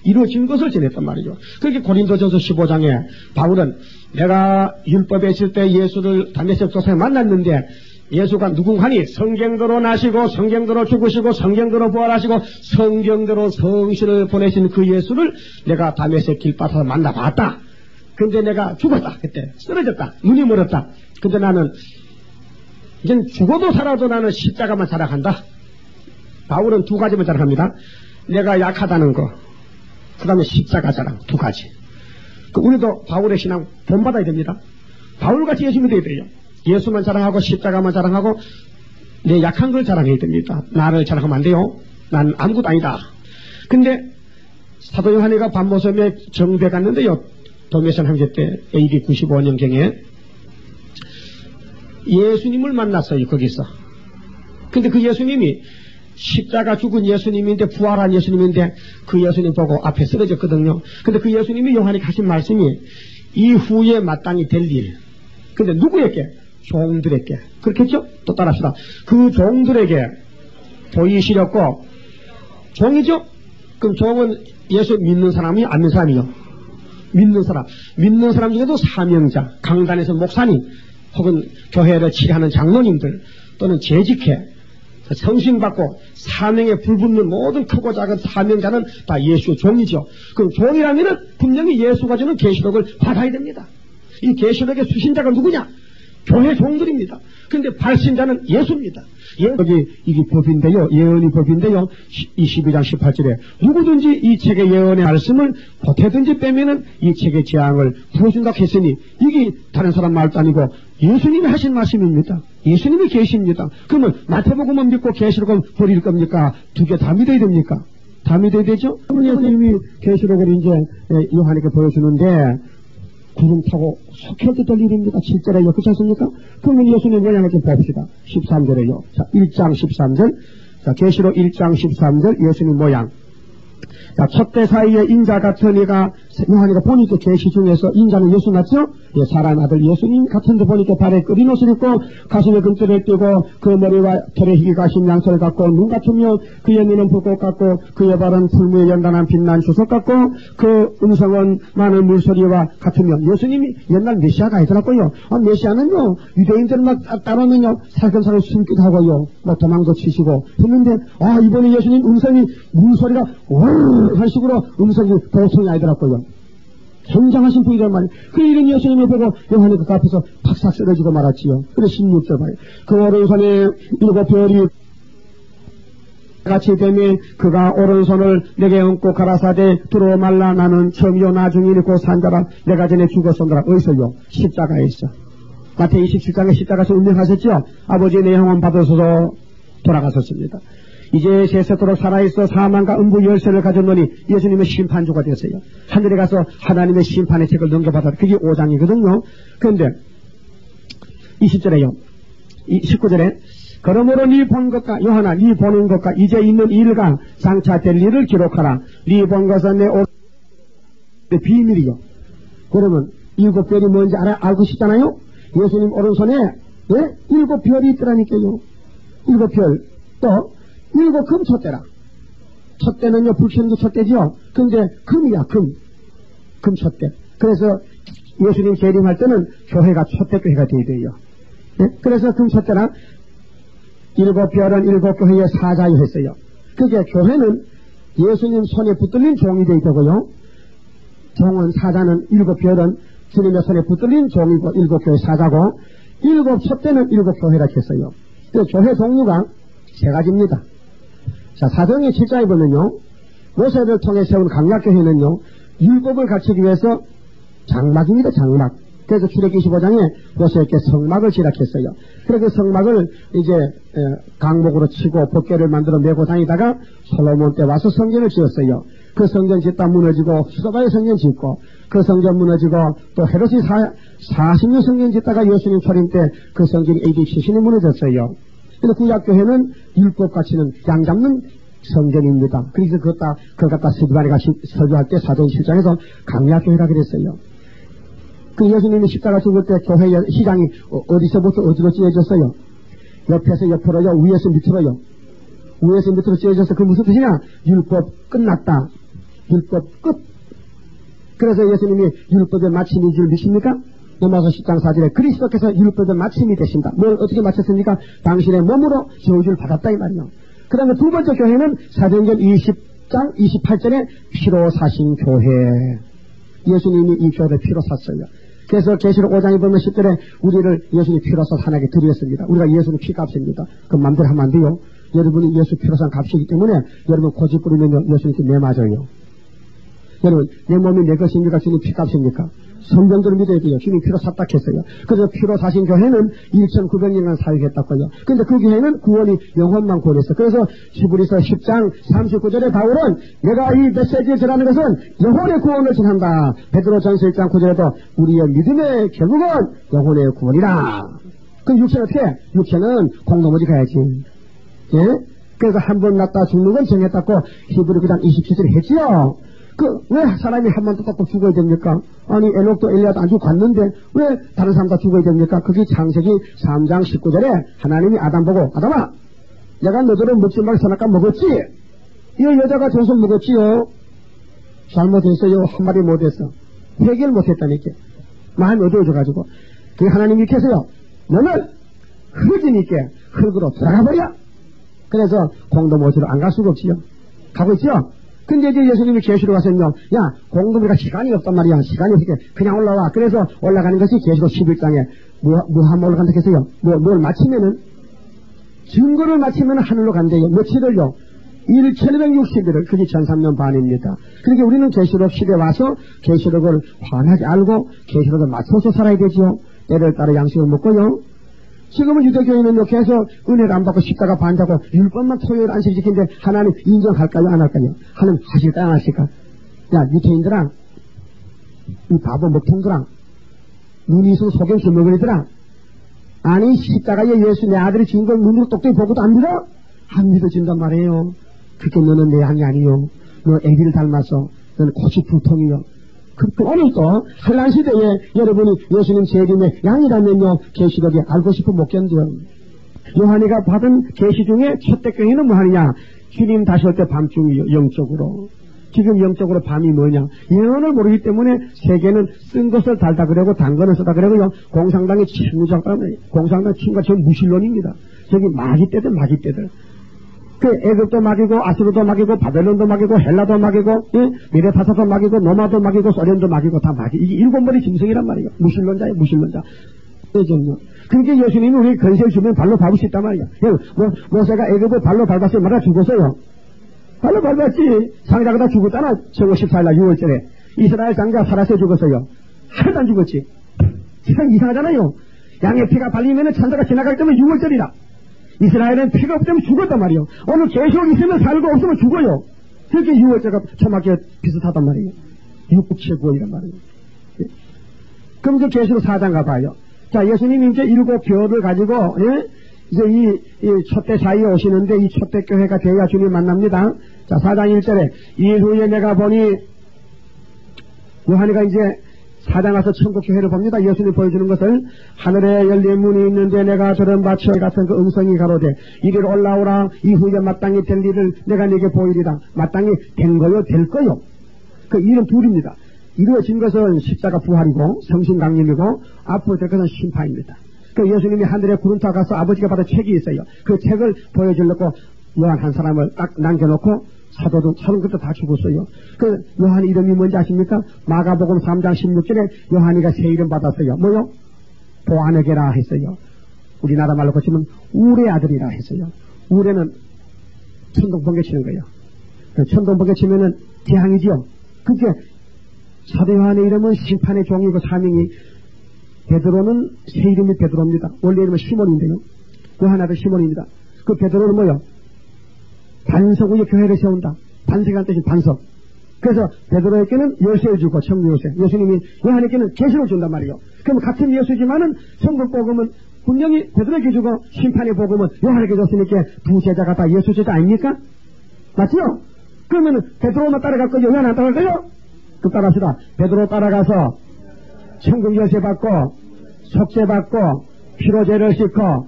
이루어진 것을 전했단 말이죠. 그렇게 고린도전서 15장에 바울은 내가 율법에 있을 때 예수를 다메섹 도상에 만났는데 예수가 누군가니 성경대로 나시고 성경대로 죽으시고 성경대로 부활하시고 성경대로 성신을 보내신 그 예수를 내가 다메섹 길바닥에서 만나봤다. 근데 내가 죽었다. 그때 쓰러졌다. 눈이 멀었다. 근데 나는 이젠 죽어도 살아도 나는 십자가만 자랑한다. 바울은 2가지만 자랑합니다. 내가 약하다는 거, 그 다음에 십자가 자랑 2가지. 우리도 바울의 신앙 본받아야 됩니다. 바울같이 예수 믿어야 돼요. 예수만 자랑하고 십자가만 자랑하고 내 약한 걸 자랑해야 됩니다. 나를 자랑하면 안 돼요. 난 아무것도 아니다. 근데 사도 요한이가 반모섬에 정배 갔는데요. 도매선 황제 때 AD 95년경에 예수님을 만났어요, 거기서. 근데 그 예수님이 십자가 죽은 예수님인데, 부활한 예수님인데, 그 예수님 보고 앞에 쓰러졌거든요. 근데 그 예수님이 요한이 하신 말씀이 이후에 마땅히 될 일. 근데 누구에게? 종들에게. 그렇겠죠? 또 따라합시다. 그 종들에게 보이시렸고, 종이죠? 그럼 종은 예수 믿는 사람이 안 믿는 사람이요? 믿는 사람. 믿는 사람 중에도 사명자, 강단에서 목사님, 혹은 교회를 치료하는 장로님들, 또는 재직회, 성신받고 사명에 불붙는 모든 크고 작은 사명자는 다 예수의 종이죠. 그럼 종이라면은 분명히 예수가 주는 계시록을 받아야 됩니다. 이 계시록의 수신자가 누구냐? 교회 종들입니다. 근데 발신자는 예수입니다. 여기 이게 법인데요. 예언이 법인데요. 22장 18절에 누구든지 이 책의 예언의 말씀을 보태든지 빼면은 이 책의 재앙을 부어준다고 했으니, 이게 다른 사람 말도 아니고 예수님이 하신 말씀입니다. 예수님이 계십니다. 그러면 마태복음은 믿고 계시록은 버릴 겁니까? 두 개 다 믿어야 됩니까? 다 믿어야 되죠? 예수님이 계시록을 이제 요한에게 보여주는데, 구름 타고 속혈도 될 일입니다. 7절에요. 그렇지 않습니까? 그러면 예수님 모양을 좀 봅시다. 13절에요. 자, 1장 13절. 자, 계시록 1장 13절 예수님 모양. 자, 촛대 사이에 인자 같은 이가, 요한이가 보니까 계시 중에서 인자는 예수 맞죠? 예, 사람 아들 예수님 같은데 보니까 발에 끄린 옷을 입고 가슴에 금띠를 띠고 그 머리와 털에 희게 가신 양털을 갖고 눈 같으며 그의 눈은 불꽃 같고 그의 발은 풀무에 연단한 빛난 주석 같고 그 음성은 많은 물소리와 같으며, 예수님이 옛날 메시아가 아니더라고요. 메시아는요, 유대인들은 막 따르면요, 살금살금 숨기도 하고요, 막 도망도 치시고 했는데, 이번에 예수님 음성이 물소리가 한 식으로 음성이 보통이 아니더라고요. 굉장하신 분이란 말이에요. 그 이런 예수님을 보고 요한이 그 앞에서 팍삭 쓰러지고 말았지요. 그래 16절 봐요. 그 오른손에 7별이 같이 되면 그가 오른손을 내게 얹고 가라사대 들어 말라 나는 처음이요 나중이니 곧 산자라 내가 전에 죽었었노라. 어디서요? 십자가에 있어. 마태복음 27장에 십자가에서 운명하셨죠. 아버지 내 영혼 받으소서 돌아가셨습니다. 이제 세세토록 살아있어 사망과 음부 열쇠를 가졌노니 예수님의 심판주가 됐어요. 하늘에 가서 하나님의 심판의 책을 넘겨받았다. 그게 5장이거든요. 그런데 20절에요. 19절에 그러므로 네 본 것과 요한아 네 보는 것과 이제 있는 일과 장차 될 일을 기록하라. 네 본 것은 내 비밀이요. 그러면 7별이 뭔지 알고 싶잖아요. 예수님 오른손에 7별이 있더라니까요. 7별. 또 7 금촛대라. 촛대는요, 불켜는 촛대지요. 근데 금이야, 금. 금촛대. 그래서 예수님 재림할 때는 교회가 촛대교회가 되어야 돼요. 네? 그래서 금촛대랑 7별은 7교회의 사자이 했어요. 그게 교회는 예수님 손에 붙들린 종이 되어야 되고요. 종은 사자는 7별은 주님의 손에 붙들린 종이고 7교회 사자고 7 촛대는 7교회라 했어요. 그 교회 종류가 3가지입니다. 자, 사도행전 7장에 보면요, 모세를 통해 세운 강약교회는요, 율법을 갖추기 위해서 장막입니다, 장막. 그래서 출애굽기 25장에 모세에게 성막을 지락했어요. 그래서 그 성막을 이제 강목으로 치고 법궤를 만들어 메고 다니다가 솔로몬 때 와서 성전을 지었어요. 그 성전 짓다 무너지고 수도바의 성전 짓고 그 성전 무너지고 또 헤롯이 40년 성전 짓다가 예수님 초림 때 그 성전이 AD 70년에 무너졌어요. 그래서 구약교회는 율법 가치는 양 잡는 성전입니다. 그래서 그걸 갖다 스데반에가 설교할 때 사도행전 7장에서 강약교회라 그랬어요. 그 예수님이 십자가 죽을 때 교회 시장이 어디서부터 어디로 찢어졌어요? 옆에서 옆으로요, 위에서 밑으로요. 위에서 밑으로 찢어져서 그 무슨 뜻이냐? 율법 끝났다. 율법 끝. 그래서 예수님이 율법의 마침인 줄 믿습니까? 로마서 10장 4절에 그리스도께서 율법의 마침이 되신다. 뭘 어떻게 마쳤습니까? 당신의 몸으로 저주를 받았다 이 말이요. 그 다음에 두 번째 교회는 사도행전 20장 28절에 피로 사신 교회. 예수님이 이 교회를 피로 샀어요. 그래서 계시록 5장에 보면 10절에 우리를 예수님 피로서 하나님께 드렸습니다. 우리가 예수님 피값입니다. 그 맘대로 하면 안 돼요. 여러분이 예수 피로서 값이기 때문에 여러분 고집 부리면 예수님께 매맞아요. 여러분 내 몸이 내 것입니까? 주님 피값입니까? 성경들을 믿어야 돼요. 주님 피로 샀다 했어요. 그래서 피로 사신 교회는 1900년간 사역했다고요. 근데 그 교회는 구원이 영혼만 구원했어. 그래서 히브리서 10장 39절에 바울은 내가 이 메시지를 전하는 것은 영혼의 구원을 전한다. 베드로전서 1장 9절에도 우리의 믿음의 결국은 영혼의 구원이라. 그 육체는 어떻게 해? 육체는 공동오지 가야지. 예? 그래서 한 번 낳다 죽는 건 정했다고 히브리 9장 27절에 했지요. 왜 사람이 한 번 또 죽어야 됩니까? 아니, 에녹도 엘리야도 안 죽고 갔는데 왜 다른 사람 다 죽어야 됩니까? 그게 창세기 3장 19절에 하나님이 아담 보고, 아담아, 내가 너들은 먹지 말고 선악과 먹었지? 이 여자가 줘서 먹었지요. 잘못했어요. 한마디 못했어. 해결 못했다니까. 마음이 어두워져가지고. 그 하나님이 계세요. 너는 흙이니까 흙으로 돌아가버려. 그래서 공동오지로 안 갈 수가 없지요. 가고 있죠? 근데 이제 예수님이 계시로 가서요. 야, 공동오지가 시간이 없단 말이야. 시간이 없으니까 그냥 올라와. 그래서 올라가는 것이 계시록 11장에 무함 올라간다 했어요. 뭘 마치면은, 증거를 마치면 하늘로 간대요. 며칠을요? 1760일을, 그게 1300년 반입니다. 그러니까 우리는 계시록 시대에 와서 계시록을 환하게 알고 계시록을 맞춰서 살아야 되죠. 때를 따라 양식을 먹고요. 지금은 유대교인은요, 계속 은혜를 안 받고 십자가 반다고 율법만 토요일 안식 지키는데 하나님 인정할까요? 안 할까요? 하나님 하실까? 안 하실까? 야, 유태인들아, 이 바보 먹통들아, 눈이수 속임수 먹으리더라. 아니, 십자가에 예수 내 아들이 죽은 걸 눈으로 똑똑히 보고도 안 믿어? 안 믿어진단 말이에요. 그게 너는 내 양이 아니요. 너 애기를 닮아서 너는 고추 불통이요. 오늘도 한란 시대에 여러분이 예수님 재림의 양이라면요, 계시록에 알고 싶어 못 견뎌요. 요한이가 받은 계시 중에 첫 대경이는 뭐 하느냐? 주님 다시 올 때 밤중이요, 영적으로. 지금 영적으로 밤이 뭐냐? 예언을 모르기 때문에 세계는 쓴 것을 달다 그러고 단 거는 쓰다 그러고요. 공산당의 친구작가는 공산당 친구가 지금 무신론입니다. 저기 마귀 떼들. 그 애굽도 막이고 아수르도 막이고 바벨론도 막이고 헬라도 막이고, 예? 미레파사도 막이고 노마도 막이고 소련도 막이고 다 막이. 이게 일곱 머리 짐승이란 말이에요. 무신론자예요, 무신론자. 그러니까 예수님이 우리 건세를 주면 발로 밟을 수 있단 말이야. 모세가 애굽을 발로 밟았을 마다 죽었어요. 발로 밟았지. 장자가 다 죽었잖아. 정오 14일날 6월절에 이스라엘 장자 살아서 죽었어요. 하나도 안 죽었지. 참 이상하잖아요. 양의 피가 발리면 천사가 지나가기 때문에 6월절이라. 이스라엘은 피가 없으면 죽었단 말이에요. 오늘 계시록 있으면 살고 없으면 죽어요. 그렇게 6월절과 초막에 비슷하단 말이에요. 육국최고이란 말이에요. 그럼 그 계시록 4장 가봐요. 자, 예수님이 이제 7교를 가지고, 예? 이제 이 촛대 사이에 오시는데 이 촛대 교회가 되어야 주님 만납니다. 자, 4장 1절에 이후에 내가 보니, 요한이가 이제 4장 가서 천국 교회를 봅니다. 예수님이 보여주는 것을 하늘에 열린 문이 있는데 내가 들은 바처 같은 그 음성이 가로되 이리로 올라오라. 이후에 마땅히 될 일을 내가 네게 보이리라. 마땅히 된 거요, 될 거요. 그 일은 둘입니다. 이루어진 것은 십자가 부활이고 성신강림이고 앞으로 될 것은 심판입니다. 그 예수님이 하늘에 구름 타고 가서 아버지가 받은 책이 있어요. 그 책을 보여주려고 요한 한 사람을 딱 남겨놓고 사도들도 다 죽었어요. 그 요한 이름이 뭔지 아십니까? 마가복음 3장 16절에 요한이가 새 이름 받았어요. 뭐요? 보아네게라 했어요. 우리나라 말로 고치면 우레 아들이라 했어요. 우레는 천둥번개 치는 거예요. 그 천둥번개 치면은 재앙이지요. 그게 사도 요한의 이름은 심판의 종이고 사명이, 베드로는 새 이름이 베드로입니다. 원래 이름은 시몬인데요. 요한아들 시몬입니다. 그 베드로는 뭐요? 반석 위에 교회를 세운다. 반석이라는 뜻이 반석. 그래서 베드로에게는 열쇠를 주고 천국 열쇠, 예수님이 요한에게는 계시를 준단 말이에요. 그럼 같은 예수지만은 천국 복음은 분명히 베드로에게 주고 심판의 복음은 요한에게 줬으니까 두 제자가 다 예수 제자 아닙니까? 맞죠? 그러면 베드로만 따라갈 거죠? 요한 안 따라갈 거요? 그 따라합시다. 베드로 따라가서 천국 열쇠 받고 속죄 받고 피로제를 씻고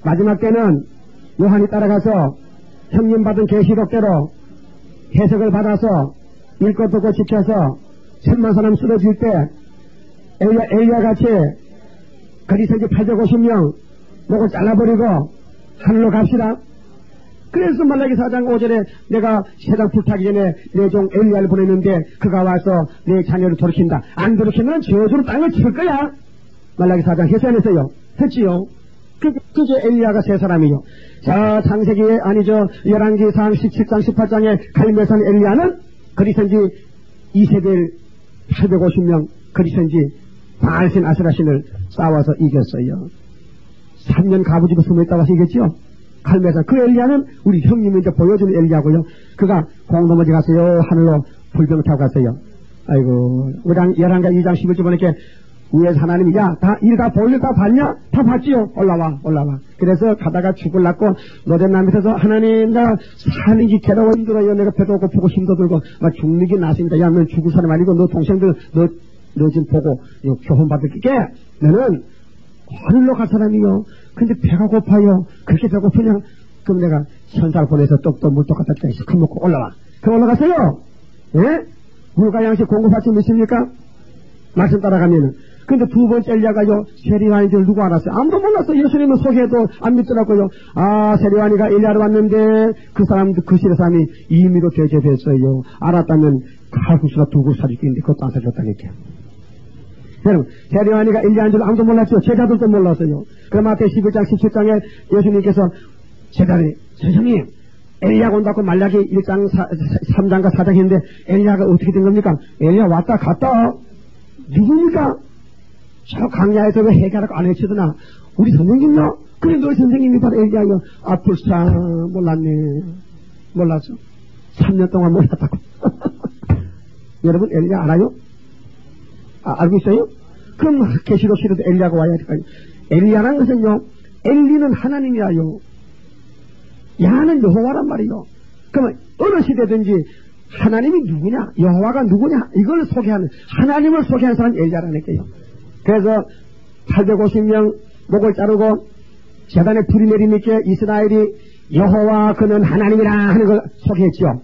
마지막 때는 요한이 따라가서 형님 받은 계시록대로 해석을 받아서 읽고 듣고 지켜서 1000만 사람 쓰러질 때 엘리야 같이 그리스도인지 850명 목을 잘라버리고 하늘로 갑시다. 그래서 말라기 4장 5절에 내가 세상 불타기 전에 내 종 엘리야를 보냈는데 그가 와서 내 자녀를 돌이킨다. 안 돌이키면 저주로 땅을 칠 거야. 말라기 4장 했어요 안 했어요? 했지요. 그게 엘리야가 세 사람이요. 자, 창세기에 아니죠. 열왕기상 17장 18장에 갈멜산 엘리야는 그리스도인지 이세벨 850명 그리스도인지 바알신 아스라신을 싸워서 이겼어요. 3년 가부지고 숨어있다 와서 이겼죠. 갈멜산 그 엘리야는 우리 형님이 이제 보여주는 엘리야고요. 그가 공동어지 갔어요. 하늘로 불병 타고 갔어요. 아이고, 열왕기 2장 11절 보니까 위에서 하나님이 야, 일 다 볼일 다 봤냐? 다 봤지요? 올라와. 그래서 가다가 죽을라고 노랫남 밑에서 하나님 나 사는 게 괴로워 힘들어요. 내가 배도 고프고 힘도 들고 막 죽는 게 나십니다. 야, 너 죽을 사람 아니고 너 동생들 너 지금 보고 교훈 받을게. 너는 하늘로 갈 사람이요. 근데 배가 고파요. 그렇게 배고프냐? 그럼 내가 천사를 보내서 떡도 물떡 갖다 떼서 큰 먹고 올라와. 그럼 올라갔어요. 예? 물과 양식 공급할 수 있습니까? 말씀 따라가면은. 근데 두 번째 엘리야가요, 세리와인 줄 누구 알았어요? 아무도 몰랐어요. 예수님은 소개해도 안 믿더라고요. 아, 세리와니가 엘리야로 왔는데 그 사람도 그 시대 사람이 임의로 대접했어요. 알았다면 칼국수가 두 그릇 사줄 게 있는데 그것도 안 사줬다니까요. 여러분, 세리와니가 엘리야인 줄 아무도 몰랐죠. 제자들도 몰랐어요. 그럼 마태 11장 17장에 예수님께서 제자들이 선생님 엘리야가 온다고 말라기 1장 3장과 4장 했는데 엘리야가 어떻게 된 겁니까? 엘리야 왔다 갔다. 누굽니까? 저 강야에서 왜 해결하고 안 해치더나? 우리 선생님요? 그래 너희 선생님이 바로 엘리야요. 불사 몰랐어. 3년 동안 몰랐다고. 여러분 엘리야 알아요? 알고 있어요? 그럼 계시록실에도 엘리야가 와야 될까요? 엘리야라는 것은요, 엘리는 하나님이라요. 야는 여호와란 말이요. 그러면 어느 시대든지 하나님이 누구냐, 여호와가 누구냐, 이걸 소개하는, 하나님을 소개하는 사람이 엘리야라는 거예요. 그래서 850명 목을 자르고 제단에 불이 내리니까 이스라엘이 여호와 그는 하나님이라 하는 걸 소개했죠.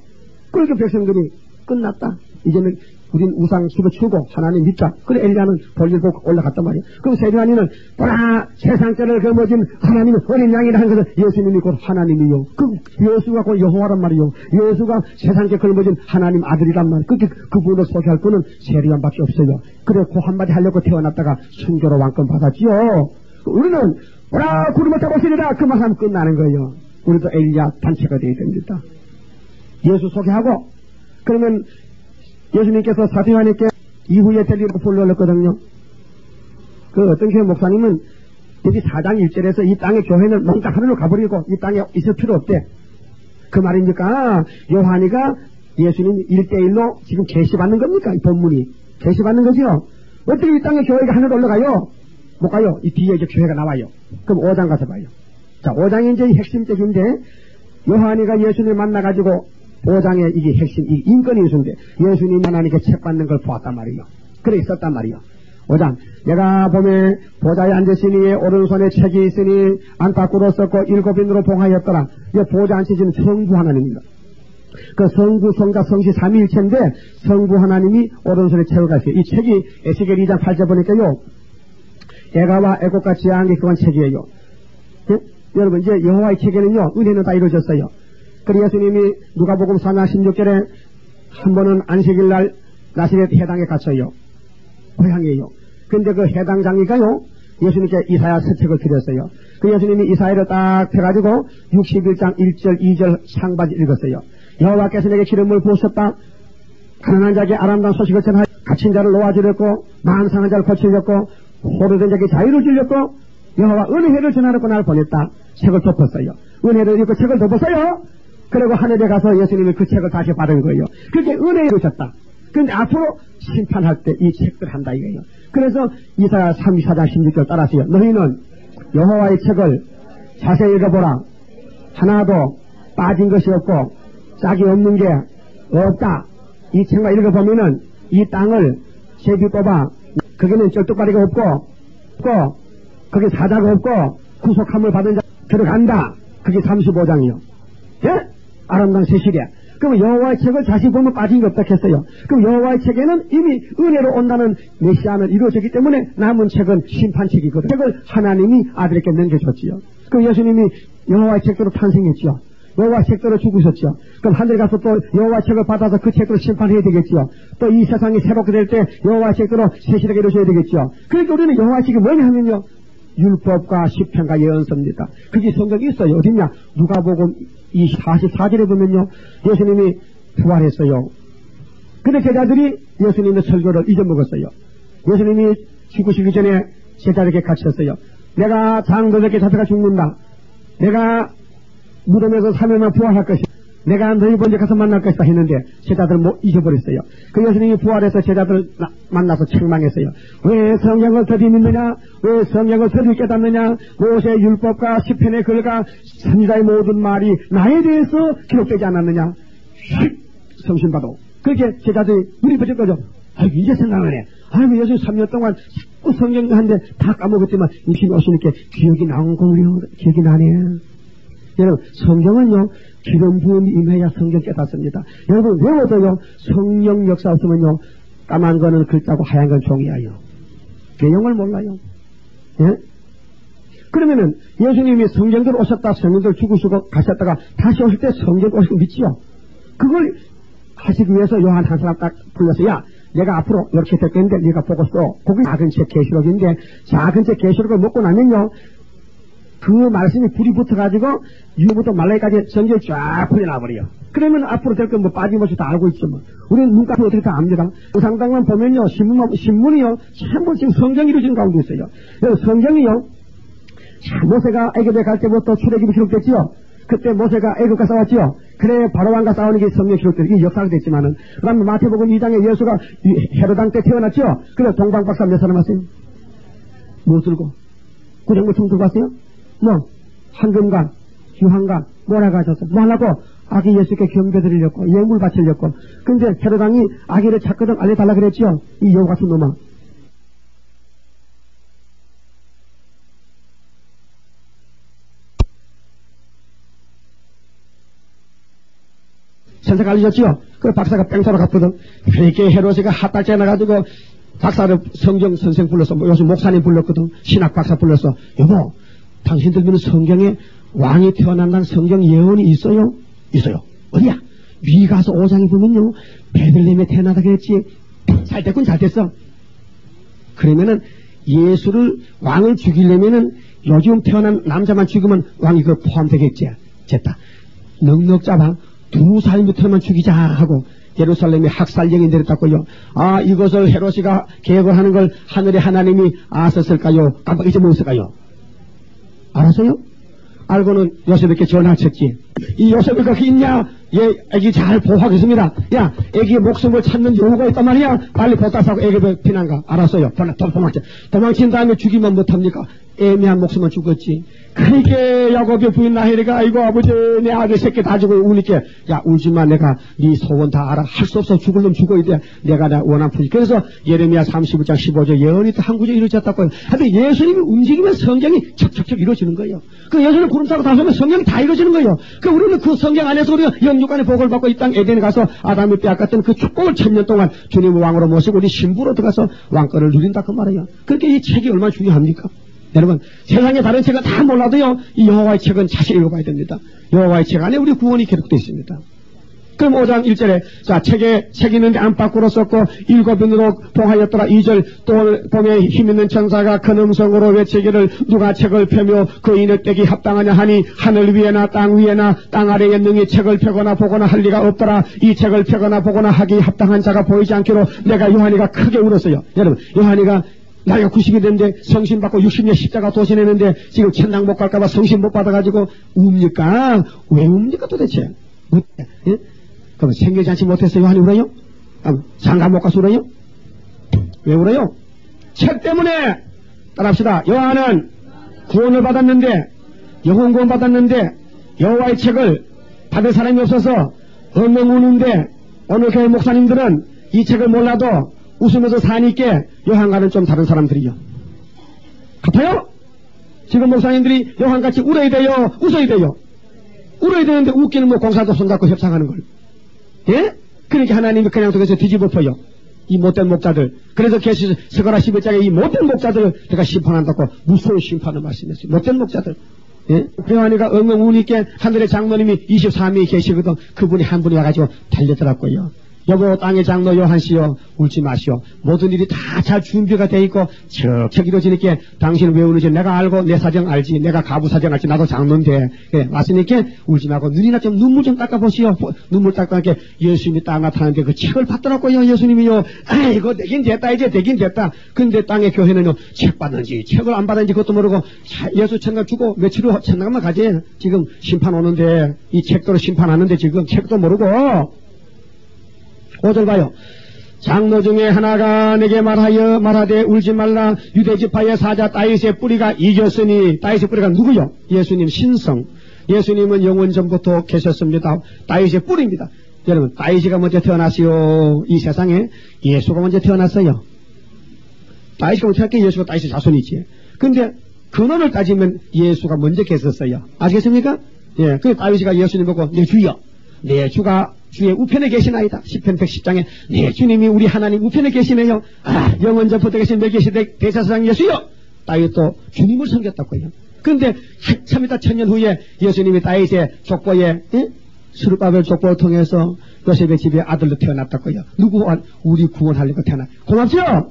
그렇게 백성들이 끝났다. 이제는 우린 우상 집어치우고 하나님 믿자. 그래 엘리야는 볼일 보고 올라갔단 말이에요. 그럼 세리와니는 보라 세상죄를 거머쥔 하나님은 어린 양이라는 것은 예수님이 곧 하나님이요. 그 예수가 곧 여호와란 말이요. 예수가 세상죄 걸머쥔 하나님 아들이란 말이에요. 그분을 소개할 분은 세리와밖에 없어요. 그래 그 한마디 하려고 태어났다가 순교로 왕권 받았지요. 우리는 보라 구름을 타고 오시리라 그 말하면 끝나는 거예요. 우리도 엘리야 단체가 되어야 됩니다. 예수 소개하고 그러면 예수님께서 사도 요한에게 이후에 될 일을 불러올렸거든요. 그 어떤 교회 목사님은 여기 4장 1절에서 이 땅의 교회는 몽땅 하늘로 가버리고 이 땅에 있을 필요 없대. 그 말입니까? 요한이가 예수님 1대1로 지금 계시받는 겁니까? 이 본문이. 계시받는 거죠? 어떻게 이 땅의 교회가 하늘로 올라가요? 못 가요. 이 뒤에 이제 교회가 나와요. 그럼 5장 가서 봐요. 자, 5장이 이제 핵심적인데 요한이가 예수님 만나가지고 5장에 이게 핵심, 이 인권이 있는데 예수님 하나님께 책 받는 걸 보았단 말이요. 그래 있었단 말이요. 5장 내가 보면 보좌에 앉으시니 오른손에 책이 있으니 안팎으로 썼고 7인으로 봉하였더라. 이 보좌 앉으시는 성부 하나님입니다. 그 성부 성자 성시 삼위일체인데 성부 하나님이 오른손에 책을 가시요. 이 책이 에스겔 2장 8절 보니까요. 애가와 애곡과 지향이 그건 책이에요. 예? 여러분 이제 여호와의 책에는요 은혜는 다 이루어졌어요. 그리고 예수님이 누가복음 4장 16절에 한 번은 안식일날 나시렛 해당에 갇혀요. 고향이에요. 근데 그 해당장이가요 예수님께 이사야 서책을 드렸어요. 그 예수님이 이사야를 딱 펴가지고 61장 1절 2절 상반절 읽었어요. 여호와께서 내게 기름을 부으셨다. 가난한 자에게 아름다운 소식을 전하여 갇힌 자를 놓아주렸고 만상한 자를 고치렸고 호르된 자에게 자유를 주렸고 여호와 은혜를 전하려고 나를 보냈다. 책을 덮었어요. 은혜를 읽고 책을 덮었어요. 그리고 하늘에 가서 예수님이 그 책을 다시 받은 거예요. 그게 은혜를 주셨다. 그런데 앞으로 심판할 때 이 책들 한다 이거예요. 그래서 이사야 34장 16절 따라서요. 너희는 여호와의 책을 자세히 읽어보라. 하나도 빠진 것이 없고 짝이 없는 게 없다. 이 책만 읽어보면은 이 땅을 제비 뽑아 거기는 쩔뚝거리가 없고 거기 사자가 없고 구속함을 받은 자 들어간다. 그게 35장이요. 예? 아름다운 세시계. 그럼 여호와의 책을 다시 보면 빠진 게 없다 했어요. 그럼 여호와의 책에는 이미 은혜로 온다는 메시아는 이루어졌기 때문에 남은 책은 심판책이거든요. 책을 하나님이 아들에게 넘겨줬지요. 그럼 예수님이 여호와의 책대로 탄생했지요. 여호와의 책대로 죽으셨지요. 그럼 하늘에 가서 또 여호와의 책을 받아서 그 책대로 심판해야 되겠지요. 또 이 세상이 새롭게 될 때 여호와의 책대로 세시되게 이루어져야 되겠지요. 그러니까 우리는 여호와의 책이 뭐냐 하면요. 율법과 시편과 예언서입니다. 그게 성경이 있어요. 어딨냐? 누가복음 이 44절에 보면요. 예수님이 부활했어요. 근데 제자들이 예수님의 설교를 잊어먹었어요. 예수님이 죽으시기 전에 제자들에게 갇혔어요. 내가 장도에게 잡혀가 죽는다. 내가 무덤에서 3일만 부활할 것이다. 내가 너희 먼저 가서 만날 것이다 했는데 제자들을 못 잊어버렸어요. 그 예수님이 부활해서 제자들을 만나서 책망했어요. 왜 성경을 더디 믿느냐? 왜 성경을 더디 깨닫느냐? 모세의 율법과 시편의 글과 선지자의 모든 말이 나에 대해서 기록되지 않았느냐? 성신받아. 그렇게 제자들이 눈이 번쩍 떠져. 아이고 이제 생각나네. 아이고 예수님 3년 동안 자꾸 성경 한데 다 까먹었지만 임신이 오시니까 기억이 나온 거요. 기억이 나네. 여러분 성경은요 기름 부음이 임해야 성경 깨닫습니다. 여러분 외워도요 성령 역사 없으면요 까만 거는 글자고 하얀 건 종이야요. 내용을 몰라요. 예? 그러면은 예수님이 성경들 오셨다 성경들 죽으시고 가셨다가 다시 오실 때 성경 오시고 믿지요. 그걸 하시기 위해서 요한 한 사람 딱 불러서 야 내가 앞으로 이렇게 될 건데 네가 보고 써. 그게 작은 책 계시록인데 작은 책 계시록을 먹고 나면요 그 말씀이 불이 붙어가지고 유부터 말라기까지 성경이 쫙 풀려나버려요. 그러면 앞으로 될 건 뭐 빠짐없이 다 알고 있죠. 뭐. 우리는 눈까지 어떻게 다 압니다. 상당만 보면요 신문이요 전부 지금 성경이 이루어진 가운데 있어요. 그래서 성경이요 모세가 애굽에 갈 때부터 출애굽이 기록됐지요. 그때 모세가 애굽 가서 왔지요. 그래 바로왕과 싸우는 게 성경에 기록돼요. 이게 역사가 됐지만은 그 다음에 마태복음 2장에 예수가 헤로당 때 태어났죠. 그래 동방박사 몇 사람 왔어요? 뭐 들고? 구정무청 들고 왔어요? 뭐 황금관, 유황관, 뭐라 가져서 뭐 하려고? 아기 예수께 경배드리려고 예물 바치려고. 근데 헤로당이 아기를 찾거든 알려달라 그랬지요. 이 여우 같은 놈아. 선생 알려줬지요. 그 박사가 뺑소로 갔거든. 그렇게 헤로스가 핫달째 나가지고 박사를 성경 선생 불렀어. 뭐 요즘 목사님 불렀거든. 신학 박사 불렀어. 여보 당신들 믿는 성경에 왕이 태어난다는 성경 예언이 있어요? 있어요. 어디야? 미가서 5장에 보면요 베들레헴에 태어나다 그랬지. 잘 됐군 잘 됐어. 그러면은 예수를 왕을 죽이려면은 요즘 태어난 남자만 죽으면 왕이 그 포함되겠지. 됐다. 넉넉 잡아 2살부터만 죽이자 하고 예루살렘에 학살령이 내렸다고요. 아 이것을 헤롯이가 계획을 하는 걸 하늘의 하나님이 아셨을까요? 깜빡 잊어먹었을까요? 알았어요? 알고는 요셉에게 전화를 쳤지. 이 요셉이 거기 있냐? 예, 애기 잘 보호하겠습니다. 야, 애기의 목숨을 찾는 여우가 있단 말이야. 빨리 보따사고 애기를 피난가. 알았어요. 도망친 다음에 죽이면 못합니까? 애매한 목숨은 죽었지. 그러니까 야곱의 부인 라헬이가 아이고 아버지 내 아들 새끼 다 죽어 우니까 야 울지마 내가 네 소원 다 알아. 할 수 없어 죽을 놈 죽어야 돼. 내가 원한 푸지. 그래서 예레미야 35장 15절 예언이 또 한 구절 이루어졌다고요. 하여튼 예수님이 움직이면 성경이 척척척 이루어지는 거예요. 그 예수님 구름 타고 다서면 성경이 다 이루어지는 거예요. 그 우리는 그 성경 안에서 우리가 영육간의 복을 받고 이 땅 에덴에 가서 아담이 빼앗겼던 그 축복을 1000년 동안 주님을 왕으로 모시고 우리 신부로 들어가서 왕권을 누린다 그 말이에요. 그렇게 이 책이 얼마나 중요합니까? 여러분 세상에 다른 책은 다 몰라도요 이 여호와의 책은 자세히 읽어봐야 됩니다. 여호와의 책 안에 우리 구원이 기록되어 있습니다. 그럼 5장 1절에 자 책에 책 있는데 안팎으로 썼고 7인으로 통하였더라. 2절 또 봄에 힘있는 천사가 큰 음성으로 외치기를 누가 책을 펴며 그 인을 떼기 합당하냐 하니 하늘 위에나 땅 위에나 땅 아래에 능히 책을 펴거나 보거나 할 리가 없더라. 이 책을 펴거나 보거나 하기 합당한 자가 보이지 않기로 내가 요한이가 크게 울었어요. 여러분 요한이가 나이가 90이 됐는데 성신 받고 60년 십자가 도신했는데 지금 천당 못 갈까봐 성신 못 받아가지고 웁니까? 왜 웁니까 도대체? 예? 그럼 생일잔치 못해서 요한이 울어요? 장가 못 가서 울어요? 왜 울어요? 책 때문에. 따라합시다. 요한은 구원을 받았는데 영혼 구원 받았는데 여호와의 책을 받을 사람이 없어서 엉엉 우는데 오늘 교회 목사님들은 이 책을 몰라도 웃으면서 사니까 요한과는 좀 다른 사람들이요. 같아요? 지금 목사님들이 요한같이 울어야 돼요? 웃어야 돼요? 울어야 되는데 웃기는 뭐 공사도 손잡고 협상하는 걸. 예? 그러니까 하나님이 그냥 속에서 뒤집어 펴요. 이 못된 목자들. 그래서 계시 스가랴 11장에 이 못된 목자들을 내가 심판한다고 무서운 심판을 말씀했어요. 못된 목자들. 예? 요한이가 엉엉 우니까 하늘의 장로님이 23명이 계시거든. 그분이 한 분이 와가지고 달려들었고요. 여보 땅의 장로 요한씨여 울지 마시오. 모든 일이 다 잘 준비가 돼 있고 척척 이루어지니까 당신은 왜 우는지 내가 알고 내 사정 알지. 내가 가부 사정 알지. 나도 장로인데 왔으니까 울지 말고 눈이나 좀 눈물 좀 닦아보시오. 눈물 닦아니까 예수님이 딱 나타나는데 그 책을 받더라고요. 예수님이요. 아이고 되긴 됐다 이제 되긴 됐다. 근데 땅의 교회는요 책 받는지 책을 안 받는지 그것도 모르고 예수 천당 주고 며칠 후 천당만 가지. 지금 심판 오는데 이 책도로 심판하는데 지금 책도 모르고 5절 봐요. 장로 중에 하나가 내게 말하되 울지 말라. 유대지파의 사자 다윗의 뿌리가 이겼으니. 다윗의 뿌리가 누구요? 예수님 신성. 예수님은 영원 전부터 계셨습니다. 다윗의 뿌리입니다. 여러분 다윗이가 먼저 태어났어요. 이 세상에 예수가 먼저 태어났어요. 다윗이가 먼저 태어났기에 예수가 다윗의 자손이지. 근데 근원을 따지면 예수가 먼저 계셨어요. 아시겠습니까? 예, 그 다윗이가 예수님 보고 내 주여 내 주가 주의 우편에 계시나이다. 시편 110장에 내 주님이 우리 하나님 우편에 계시네요. 아 영원 전부터 계신 멜기세덱 대제사장 예수여. 다윗도 주님을 섬겼다고요. 그런데 한참 있다 천년 후에 예수님이 다윗의 족보에 스룹바벨 족보를 통해서 요셉의 집에 아들로 태어났다고요. 누구 우리 구원하려고 태어나. 고맙죠?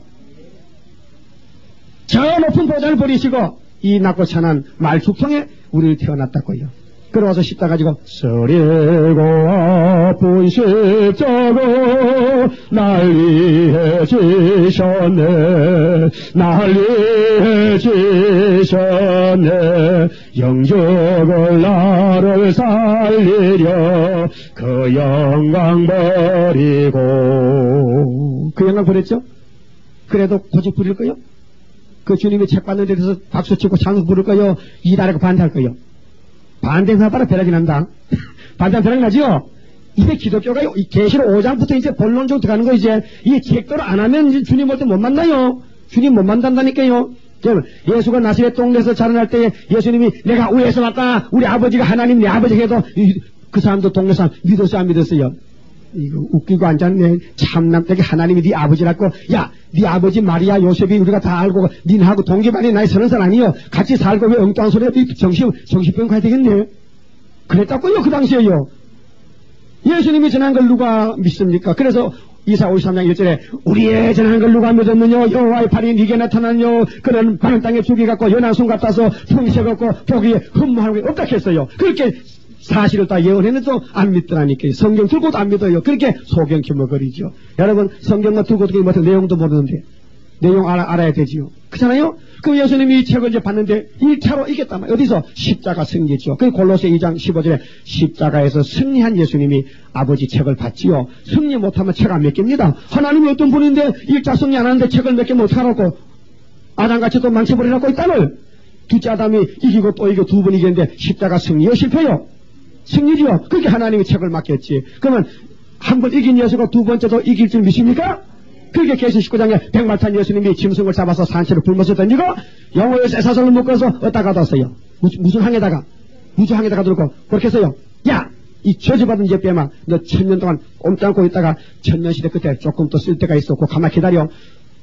저 높은 보좌를 버리시고 이 낮고 천한 말죽통에 우리를 태어났다고요. 그러고서 십자가 가지고 쓰리고 아픈 십자가 난리해 지셨네 영적을 나를 살리려 그 영광 버리고. 그 영광 버렸죠? 그래도 고집 부릴 거요? 그 주님이 책 받는 데 대해서 박수치고 장수 부를 거요? 이달하고 반대할 거요? 반대가 바로 벼락이 난다. 반대가 벼락이 나죠? 이게 기독교가 이 계시록 5장부터 이제 본론적으로 들어가는 거 이제 이 책도를 안 하면 이제 주님 올 때 못 만나요. 주님 못 만난다니까요. 예수가 나사렛 동네에서 자라날 때 예수님이 내가 위에서 왔다. 우리 아버지가 하나님 내 아버지 해도 그 사람도 동네 사람 믿었어요 안 믿었어요? 이거 웃기고 앉았네. 참남 되게 하나님이 네 아버지라고. 야, 네 아버지 마리아 요셉이 우리가 다 알고 니네하고 동기반이 나이 30살 아니요. 같이 살고 왜 엉뚱한 소리야. 정신병 가야 되겠네. 그랬다고요 그 당시에요. 예수님이 전한 걸 누가 믿습니까? 그래서 이사 53장 1절에 우리의 전한 걸 누가 믿었느냐. 여호와의 팔이 네게 나타났냐. 그는 마른 땅에 죽이 갖고 연한 손 같아서 풍채 갖고 보기에 흠모하는 게 없다 했어요. 그렇게 사실을 다 예언했는데도 안 믿더라니까요. 성경 들고도 안 믿어요. 그렇게 소경 기머거리죠. 여러분 성경만 들고도 못해 내용도 모르는데 내용 알아야 되지요. 그렇잖아요. 그 예수님이 이 책을 이제 봤는데 1차로 이겼단 말이에요. 어디서? 십자가 승리죠. 그 골로새 2장 15절에 십자가에서 승리한 예수님이 아버지 책을 받지요. 승리 못하면 책 안 맡깁니다. 하나님이 어떤 분인데 1차 승리 안 하는데 책을 맡기면 어떡하라고. 아담같이 또 망쳐버리라고 이 땅을. 둘째 아담이 이기고 또 이기고 두 번 이겼는데 십자가 승리요 실패요? 승리지요. 그렇게 하나님이 책을 맡겼지. 그러면 한 번 이긴 예수가 두 번째도 이길 줄 믿습니까? 그렇게 계시 19장에 백마탄 예수님이 짐승을 잡아서 산채로 굶어서 던지고 영어의 쇠사슬을 묶어서 어디다 가뒀어요. 무슨 항에다가? 무주항에다가 들고 그렇게 해서요. 야! 이 저주받은 예배만 너 1000년 동안 꼼짝않고 있다가 천년시대 끝에 조금 또 쓸 때가 있었고 가만 기다려.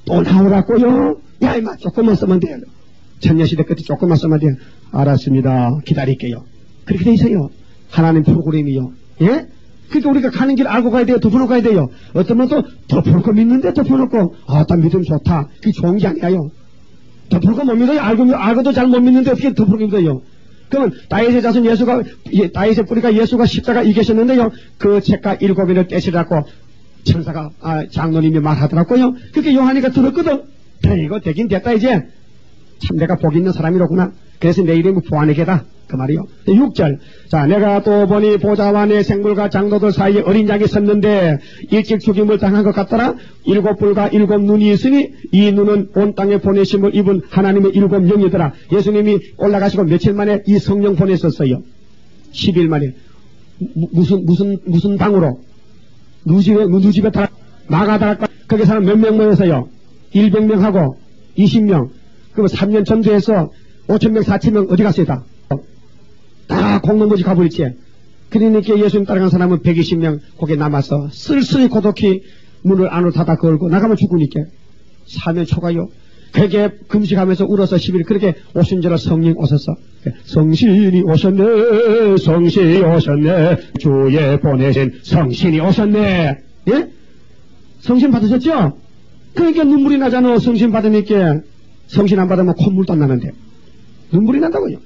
또 나오라고요. 야 이마 조금만 쓰면 돼요. 천년시대 끝에 조금만 쓰면 돼요. 알았습니다. 기다릴게요. 그렇게 돼 있어요. 하나님 프로그램이요. 예? 그러니까 우리가 가는 길 알고 가야 돼요. 덮어놓고 가야 돼요. 어떤 분은 또 덮어놓고 믿는데 덮어놓고 딱 믿으면 좋다. 그게 좋은 게 아니에요. 덮어놓고 못 믿어요. 알고도 잘 못 믿는데 어떻게 덮어놓고 믿어요. 그러면 다윗의 자손 예수가 다윗의 뿌리가 예수가 십자가 이기셨는데요. 그 책과 7인을 떼시라고 천사가 장로님이 말하더라고요. 그렇게 요한이가 들었거든. 이거 되긴 됐다 이제. 참 내가 복 있는 사람이로구나. 그래서 내 이름이 보안에게다. 그 말이요. 6절. 자, 내가 또 보니 보좌와 내 생물과 장로들 사이에 어린 양이 섰는데 일찍 죽임을 당한 것 같더라. 7뿔과 7눈이 있으니 이 눈은 온 땅에 보내심을 입은 하나님의 7영이더라. 예수님이 올라가시고 며칠 만에 이 성령 보냈었어요. 10일 만에. 무슨 방으로? 누집에 나가다가 거기 사람 몇 명 모여서요? 100명하고 20명. 그러면 3년 전도해서 5,000명, 4,000명 어디 갔어요 다? 다 공동거지 가버렸지. 그러니까 예수님 따라간 사람은 120명 거기에 남아서 쓸쓸히 고독히 문을 안으로 닫아 걸고 나가면 죽으니까 사면 초가요. 그렇게 금식하면서 울어서 10일 그렇게 오순절에 성령 오셨어. 성신이 오셨네. 성신이 오셨네. 주의 보내신 성신이 오셨네. 예? 성신 받으셨죠? 그러니까 눈물이 나잖아. 성신 받으니까. 성신 안 받으면 콧물도 안 나는데. 눈물이 난다고요.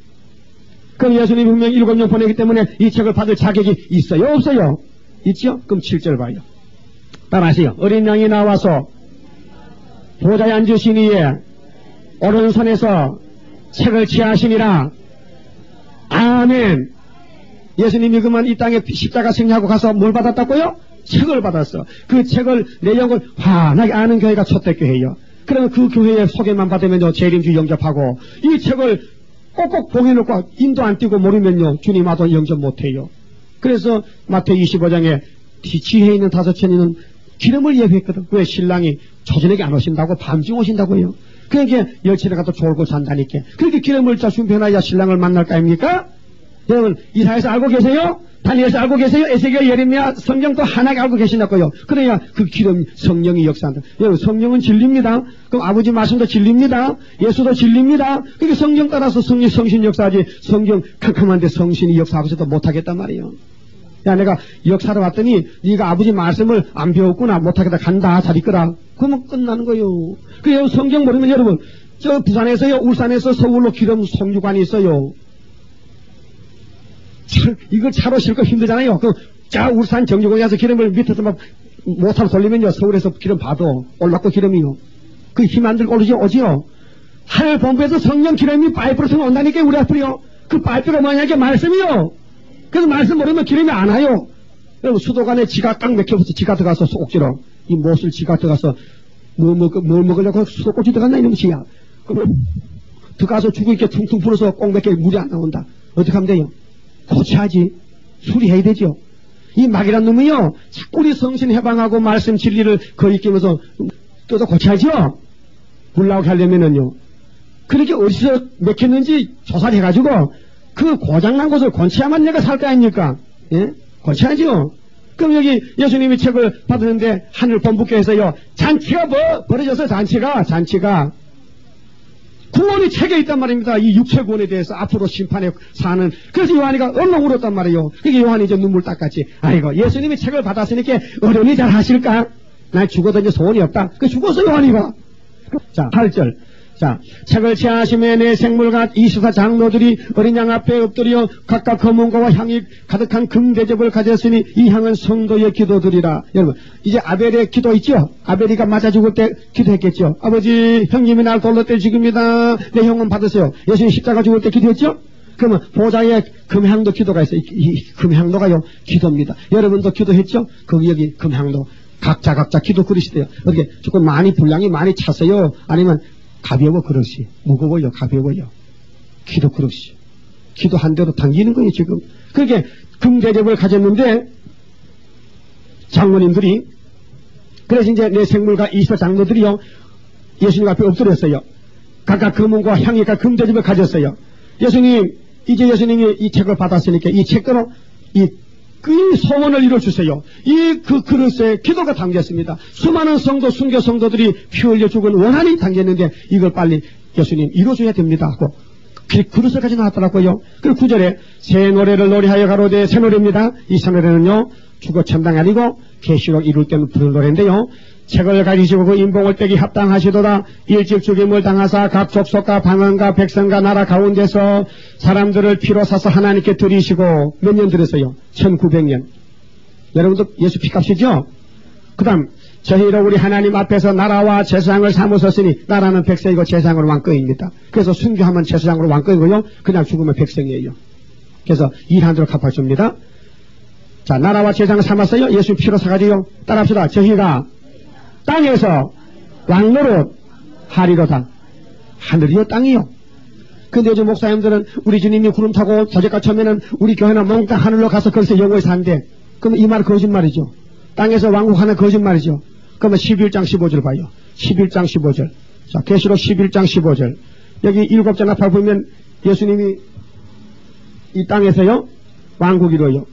그럼 예수님이 분명히 7명 보내기 때문에 이 책을 받을 자격이 있어요? 없어요? 있죠? 그럼 7절 봐요. 따라하세요. 어린 양이 나와서 보좌에 앉으시니에 오른손에서 책을 취하시니라. 아멘. 예수님이 그만 이 땅에 십자가 승리하고 가서 뭘 받았다고요? 책을 받았어. 그 책을 내용을 환하게 아는 교회가 초대교회예요. 그러면 그 교회의 소개만 받으면요 재림주 영접하고, 이 책을 꼭꼭 봉해놓고 인도 안 띄고 모르면요 주님 와도 영접 못해요. 그래서 마태복음 25장에 지혜에 있는 5천이는 기름을 예비했거든. 왜? 신랑이 초저녁에 안 오신다고, 밤중 오신다고요. 그러니까 열차에 가도 졸고 잔다니까. 그렇게 기름을 준비해놔야 신랑을 만날 거 아닙니까? 여러분 이사야서 알고 계세요? 다니엘서 알고 계세요? 에스겔, 예레미야, 성경도 하나게 알고 계시냐고요. 그래야 그 기름 성령이 역사한다. 여러분 성령은 진리입니다. 그럼 아버지 말씀도 진리입니다. 예수도 진리입니다. 그러니까 성령 따라서 성신 역사하지, 성경 캄캄한데 성신이 역사하고서도 못하겠단 말이에요. 야, 내가 역사를 왔더니 네가 아버지 말씀을 안 배웠구나, 못하겠다, 간다, 잘 있거라. 그러면 끝나는 거예요. 그래요. 성경 모르면 여러분 저 부산에서요, 울산에서 서울로 기름 송유관이 있어요. 이걸 차로 싣고 힘들잖아요. 자, 울산 정유공에 가서 기름을 밑에서 막 모터로 돌리면요 서울에서 기름 봐도 올랐고 기름이요. 그 힘 안 들고 오지요. 하늘 본부에서 성령 기름이 파이프로 통해 온다니까 우리 앞으로요. 그 파이프가 뭐냐게 말씀이요. 그래서 말씀 모르면 기름이 안 와요. 여러분 수도관에 지가 딱 맥혀서 지가 들어가서 억지로 이 못을 지가 들어가서 뭘 먹으려고 수도꼭지 들어갔나 이놈 지야. 그러면 들어가서 죽을 게 퉁퉁 불어서 꼭 몇 개 물이 안 나온다. 어떻게 하면 돼요? 고쳐야지. 수리해야 되죠. 이 마귀란 놈이요 자꾸 우리 성신 해방하고 말씀 진리를 거리끼면서 또 고쳐야죠. 물 나오게 하려면은요. 그렇게 어디서 맥혔는지 조사를 해가지고 그 고장난 곳을 고쳐야만 내가 살 거 아닙니까? 예? 고쳐야죠. 그럼 여기 예수님이 책을 받았는데 하늘 본부께서요 잔치가 벌어져서 잔치가 구원이 책에 있단 말입니다. 이 육체 구원에 대해서 앞으로 심판에 사는. 그래서 요한이가 얼마나 울었단 말이에요. 그게 요한이 이제 눈물 닦았지. 아이고 예수님이 책을 받았으니까 어련히 잘 하실까? 날 죽어도 이제 소원이 없다. 그 죽었어 요한이가. 자 8절. 자, 책을 취하심에 내 생물과 24 장로들이 어린 양 앞에 엎드려 각각 검은고와 향이 가득한 금대접을 가졌으니 이 향은 성도의 기도들이라. 여러분 이제 아벨의 기도 있죠? 아벨이가 맞아 죽을 때 기도했겠죠? 아버지 형님이 날 돌릴 때 지금이다. 내 형은 받으세요. 예수님 십자가 죽을 때 기도했죠? 그러면 보좌에 금향도 기도가 있어요. 이 금향도가요 기도입니다. 여러분도 기도했죠? 거기 여기 금향도 각자 기도 그릇이돼요. 어떻게 조금 많이 분량이 많이 찼어요? 아니면 가벼워 그릇이, 무거워요, 가벼워요. 기도 그릇이. 기도 한 대로 당기는 거예요, 지금. 그렇게 금대접을 가졌는데, 장로님들이, 그래서 이제 내 생물과 24 장로들이요, 예수님 앞에 엎드렸어요. 각각 금은과 향이가 금대접을 가졌어요. 예수님, 이제 예수님이 이 책을 받았으니까 이 책대로 그 소원을 이뤄주세요. 그 그릇에 기도가 담겼습니다. 수많은 성도, 순교 성도들이 피 흘려 죽은 원한이 담겼는데 이걸 빨리 예수님 이뤄줘야 됩니다 하고 그릇을 가지고 나왔더라고요. 그리고 9절에 새 노래를 노래하여 가로되, 새 노래입니다. 이 새 노래는요 주거 천당 아니고 계시록 이룰 때는 부른 노래인데요. 책을 가지시고 그 인봉을 떼기 합당하시도다. 일찍 죽임을 당하사 각 족속과 방언과 백성과 나라 가운데서 사람들을 피로 사서 하나님께 드리시고. 몇 년 들었어요? 1900년. 여러분도 예수 피값이죠? 그 다음 저희로 우리 하나님 앞에서 나라와 제사장을 삼으셨으니, 나라는 백성이고 제사장은 왕권입니다. 그래서 순교하면 제사장으로 왕권이고요, 그냥 죽으면 백성이에요. 그래서 일한 대로 갚아줍니다. 자, 나라와 제사장을 삼았어요. 예수 피로 사가지고 따라합시다. 저희가 땅에서 왕노릇 하리로다. 하늘이요 땅이요. 근데 요즘 목사님들은 우리 주님이 구름 타고 저제가 처음에는 우리 교회나 몽땅 하늘로 가서 거기서 영원히 산대. 그럼 이 말 거짓말이죠. 땅에서 왕국하는 거짓말이죠. 그러면 11장 15절 봐요. 11장 15절. 자, 계시록 11장 15절. 여기 7째 나팔 보면 예수님이 이 땅에서요 왕국이로요.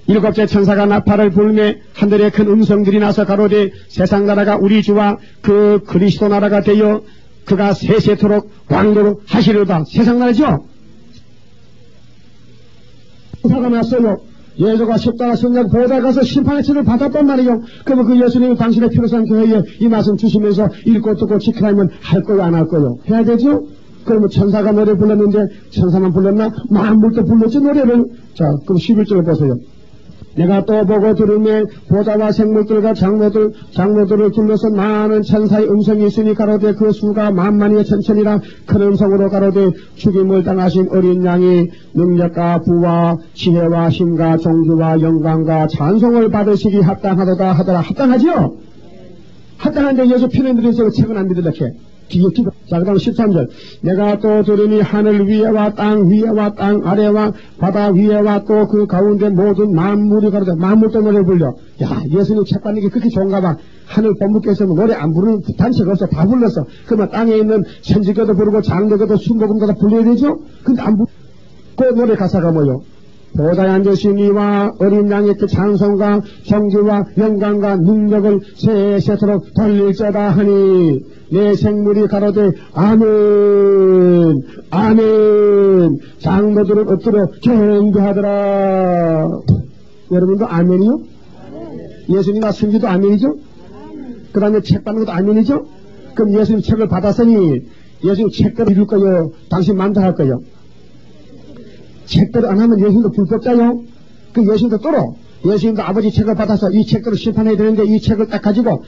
7째 천사가 나팔을 불매 하늘에 큰 음성들이 나서 가로되, 세상 나라가 우리 주와 그 그리스도 나라가 되어 그가 세세토록 왕노로 하시려다. 세상 나라죠? 천사가 났어요. 예수가 십자가 성령 보좌에 가서 심판의 채를 받았단 말이요. 그러면 그 예수님이 당신의 피로 산 교회에 이 말씀 주시면서 읽고 듣고 지키라면 할 거요 안 할 거요? 해야 되죠? 그러면 천사가 노래 불렀는데 천사만 불렀나? 만물도 불렀지 노래를. 자, 그럼 11절 보세요. 내가 또 보고 들으며 보좌와 생물들과 장로들을 둘러서 많은 천사의 음성이 있으니 가로되 그 수가 만만이여 천천이라 큰 음성으로 가로되 죽임을 당하신 어린 양이 능력과 부와 지혜와 힘과 종주와 영광과 찬송을 받으시기 합당하도다 하더라. 합당하죠? 합당한데 예수 피는 들여서 책은 안 믿으려게. 자, 그 다음 13절. 내가 또 들으니 하늘 위에와 땅 아래와 바다 위에와 또 그 가운데 모든 만물이 가로되 만물도 노래 불려. 야, 예수님 책 받는 게 그렇게 좋은가 봐. 하늘 법무께서 노래 안 부르는 단체가 없어. 다 불렀어. 그러면 땅에 있는 천지교도 부르고 장로교도 순복음교도 불러야 되죠? 근데 안 부르. 그 노래 가사가 뭐요? 보좌에 앉으신 이와 어린 양의 그 찬송과 정기와 영광과 능력을 세세토록 돌릴자다 하니 내 생물이 가로되 아멘 아멘. 장로들은 엎드려 경배하더라. 여러분도 아멘이요? 예수님과 승기도 아멘이죠? 그 다음에 책 받는 것도 아멘이죠? 그럼 예수님 책을 받았으니 예수님 책대로 읽을 거요? 당신 마음대로 할 거요? 책대로 안 하면 예수님도 불법자요? 그 예수님도 떨어. 예수님도 아버지 책을 받아서 이 책대로 심판해야 되는데 이 책을 딱 가지고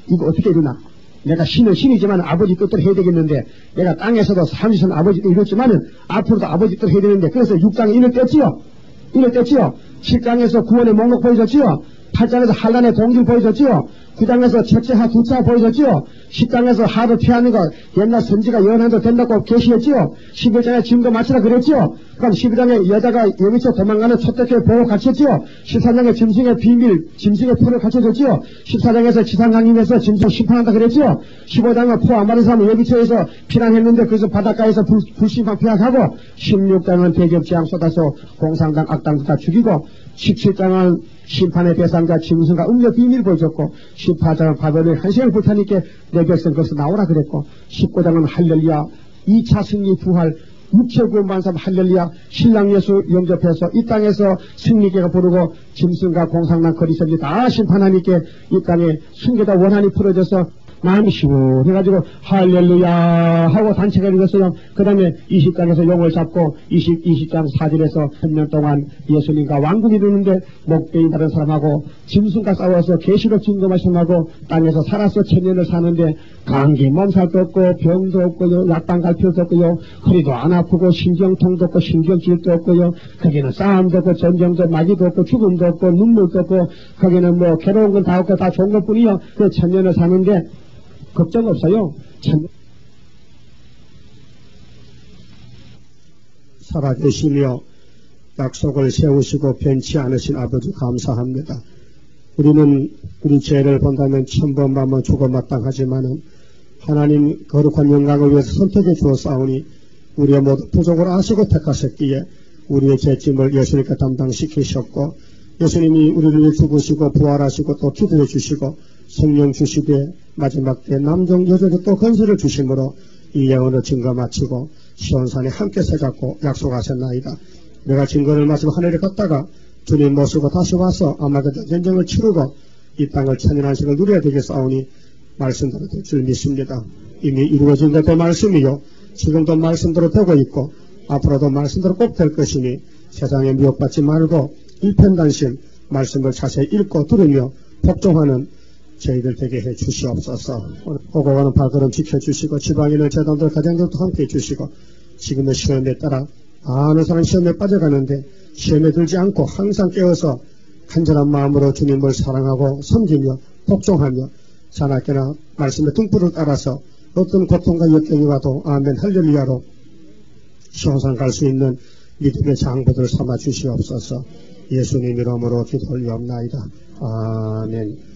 이거 어떻게 이루나? 내가 신이지만 아버지 뜻대로 해야 되겠는데 내가 땅에서도 삼시선 아버지 뜻 이뤘지만은 앞으로도 아버지 뜻 해야 되는데 그래서 6장에 인을 뗐지요? 7장에서 구원의 목록 보여줬지요? 8장에서 한란의 동질 보여줬지요? 9장에서 첫째 하 두차 보여줬지요? 10장에서 하를 피하는 거 옛날 선지가 예언해도 된다고 계시했지요? 11장에 증거 맞추라 그랬지요? 그럼 12장에 여자가 여기서 도망가는 초대교회 보고 가르쳤지요? 13장에 짐승의 비밀, 짐승의 풀을 가르쳐줬지요? 14장에서 지상강림에서 짐승 심판한다 그랬지요? 15장은 포 안 받은 사람은 여기서에서 피난했는데 그래서 바닷가에서 불심판 피하고 16장은 대접지향 쏟아서 공상당 악당도 다 죽이고 17장은 심판의 대상자 짐승과 음력 비밀 보여줬고 18장은 바벨론의 한시을 불타니까 내 백성 거기서 나오라 그랬고 19장은 할렐루야 2차 승리 부활 육체구원 반삼 할렐루야 신랑 예수 영접해서 이 땅에서 승리계가 부르고 짐승과 공상난 거리선지 다 심판하니까 이 땅에 순교다 원한이 풀어져서 마음이 시원해가지고 할렐루야 하고 단체가 읽었어요. 그 다음에 20장에서 용을 잡고 20장 4절에서 3년 동안 예수님과 왕국 이루는데 목베인 다른 사람하고 짐승과 싸워서 계시록 증거 말씀하고 땅에서 살아서 천년을 사는데 감기 몸살도 없고 병도 없고요 약방 갈 필요도 없고요 허리도 안 아프고 신경통도 없고 신경질도 없고요 거기는 싸움도 없고 전쟁도 마귀도 없고 죽음도 없고 눈물도 없고 거기는 뭐 괴로운 건 다 없고 다 좋은 것뿐이요. 그 천년을 사는데 걱정 없어요. 살아계시며 약속을 세우시고 변치 않으신 아버지 감사합니다. 우리는 우리 죄를 본다면 천번만번 죽어 마땅하지만은 하나님 거룩한 영광을 위해서 선택해 주었사오니 우리의 모든 부족을 아시고 택하셨기에 우리의 죄짐을 예수님께 담당시키셨고 예수님이 우리를 죽으시고 부활하시고 또 기도해 주시고 성령 주시되 마지막 때 남종 여종도 또 건설을 주심으로 이 예언을 증거 마치고 시온산에 함께 서잡고 약속하셨나이다. 내가 증거를 마치고 하늘에 갔다가 주님 모시고 다시 와서 아마겟돈 전쟁을 치르고 이 땅을 천년한식을 누려야 되겠사오니 말씀대로 될 줄 믿습니다. 이미 이루어진 것도 말씀이요 지금도 말씀대로 되고 있고 앞으로도 말씀대로 꼭 될 것이니 세상에 미혹받지 말고 일편단심 말씀을 자세히 읽고 들으며 복종하는 저희들 되게 해 주시옵소서. 오고 가는 발걸음 지켜주시고 지방인을 재단들 가정들도 함께 해주시고 지금의 시험에 따라 많은 사람 시험에 빠져가는데 시험에 들지 않고 항상 깨어서 간절한 마음으로 주님을 사랑하고 섬기며 복종하며 자나깨나 말씀의 등불을 따라서 어떤 고통과 역경이 와도 아멘 할렐루야로 시온산 갈 수 있는 믿음의 장부들 삼아 주시옵소서. 예수님 이름으로 기도 올리옵나이다. 아멘.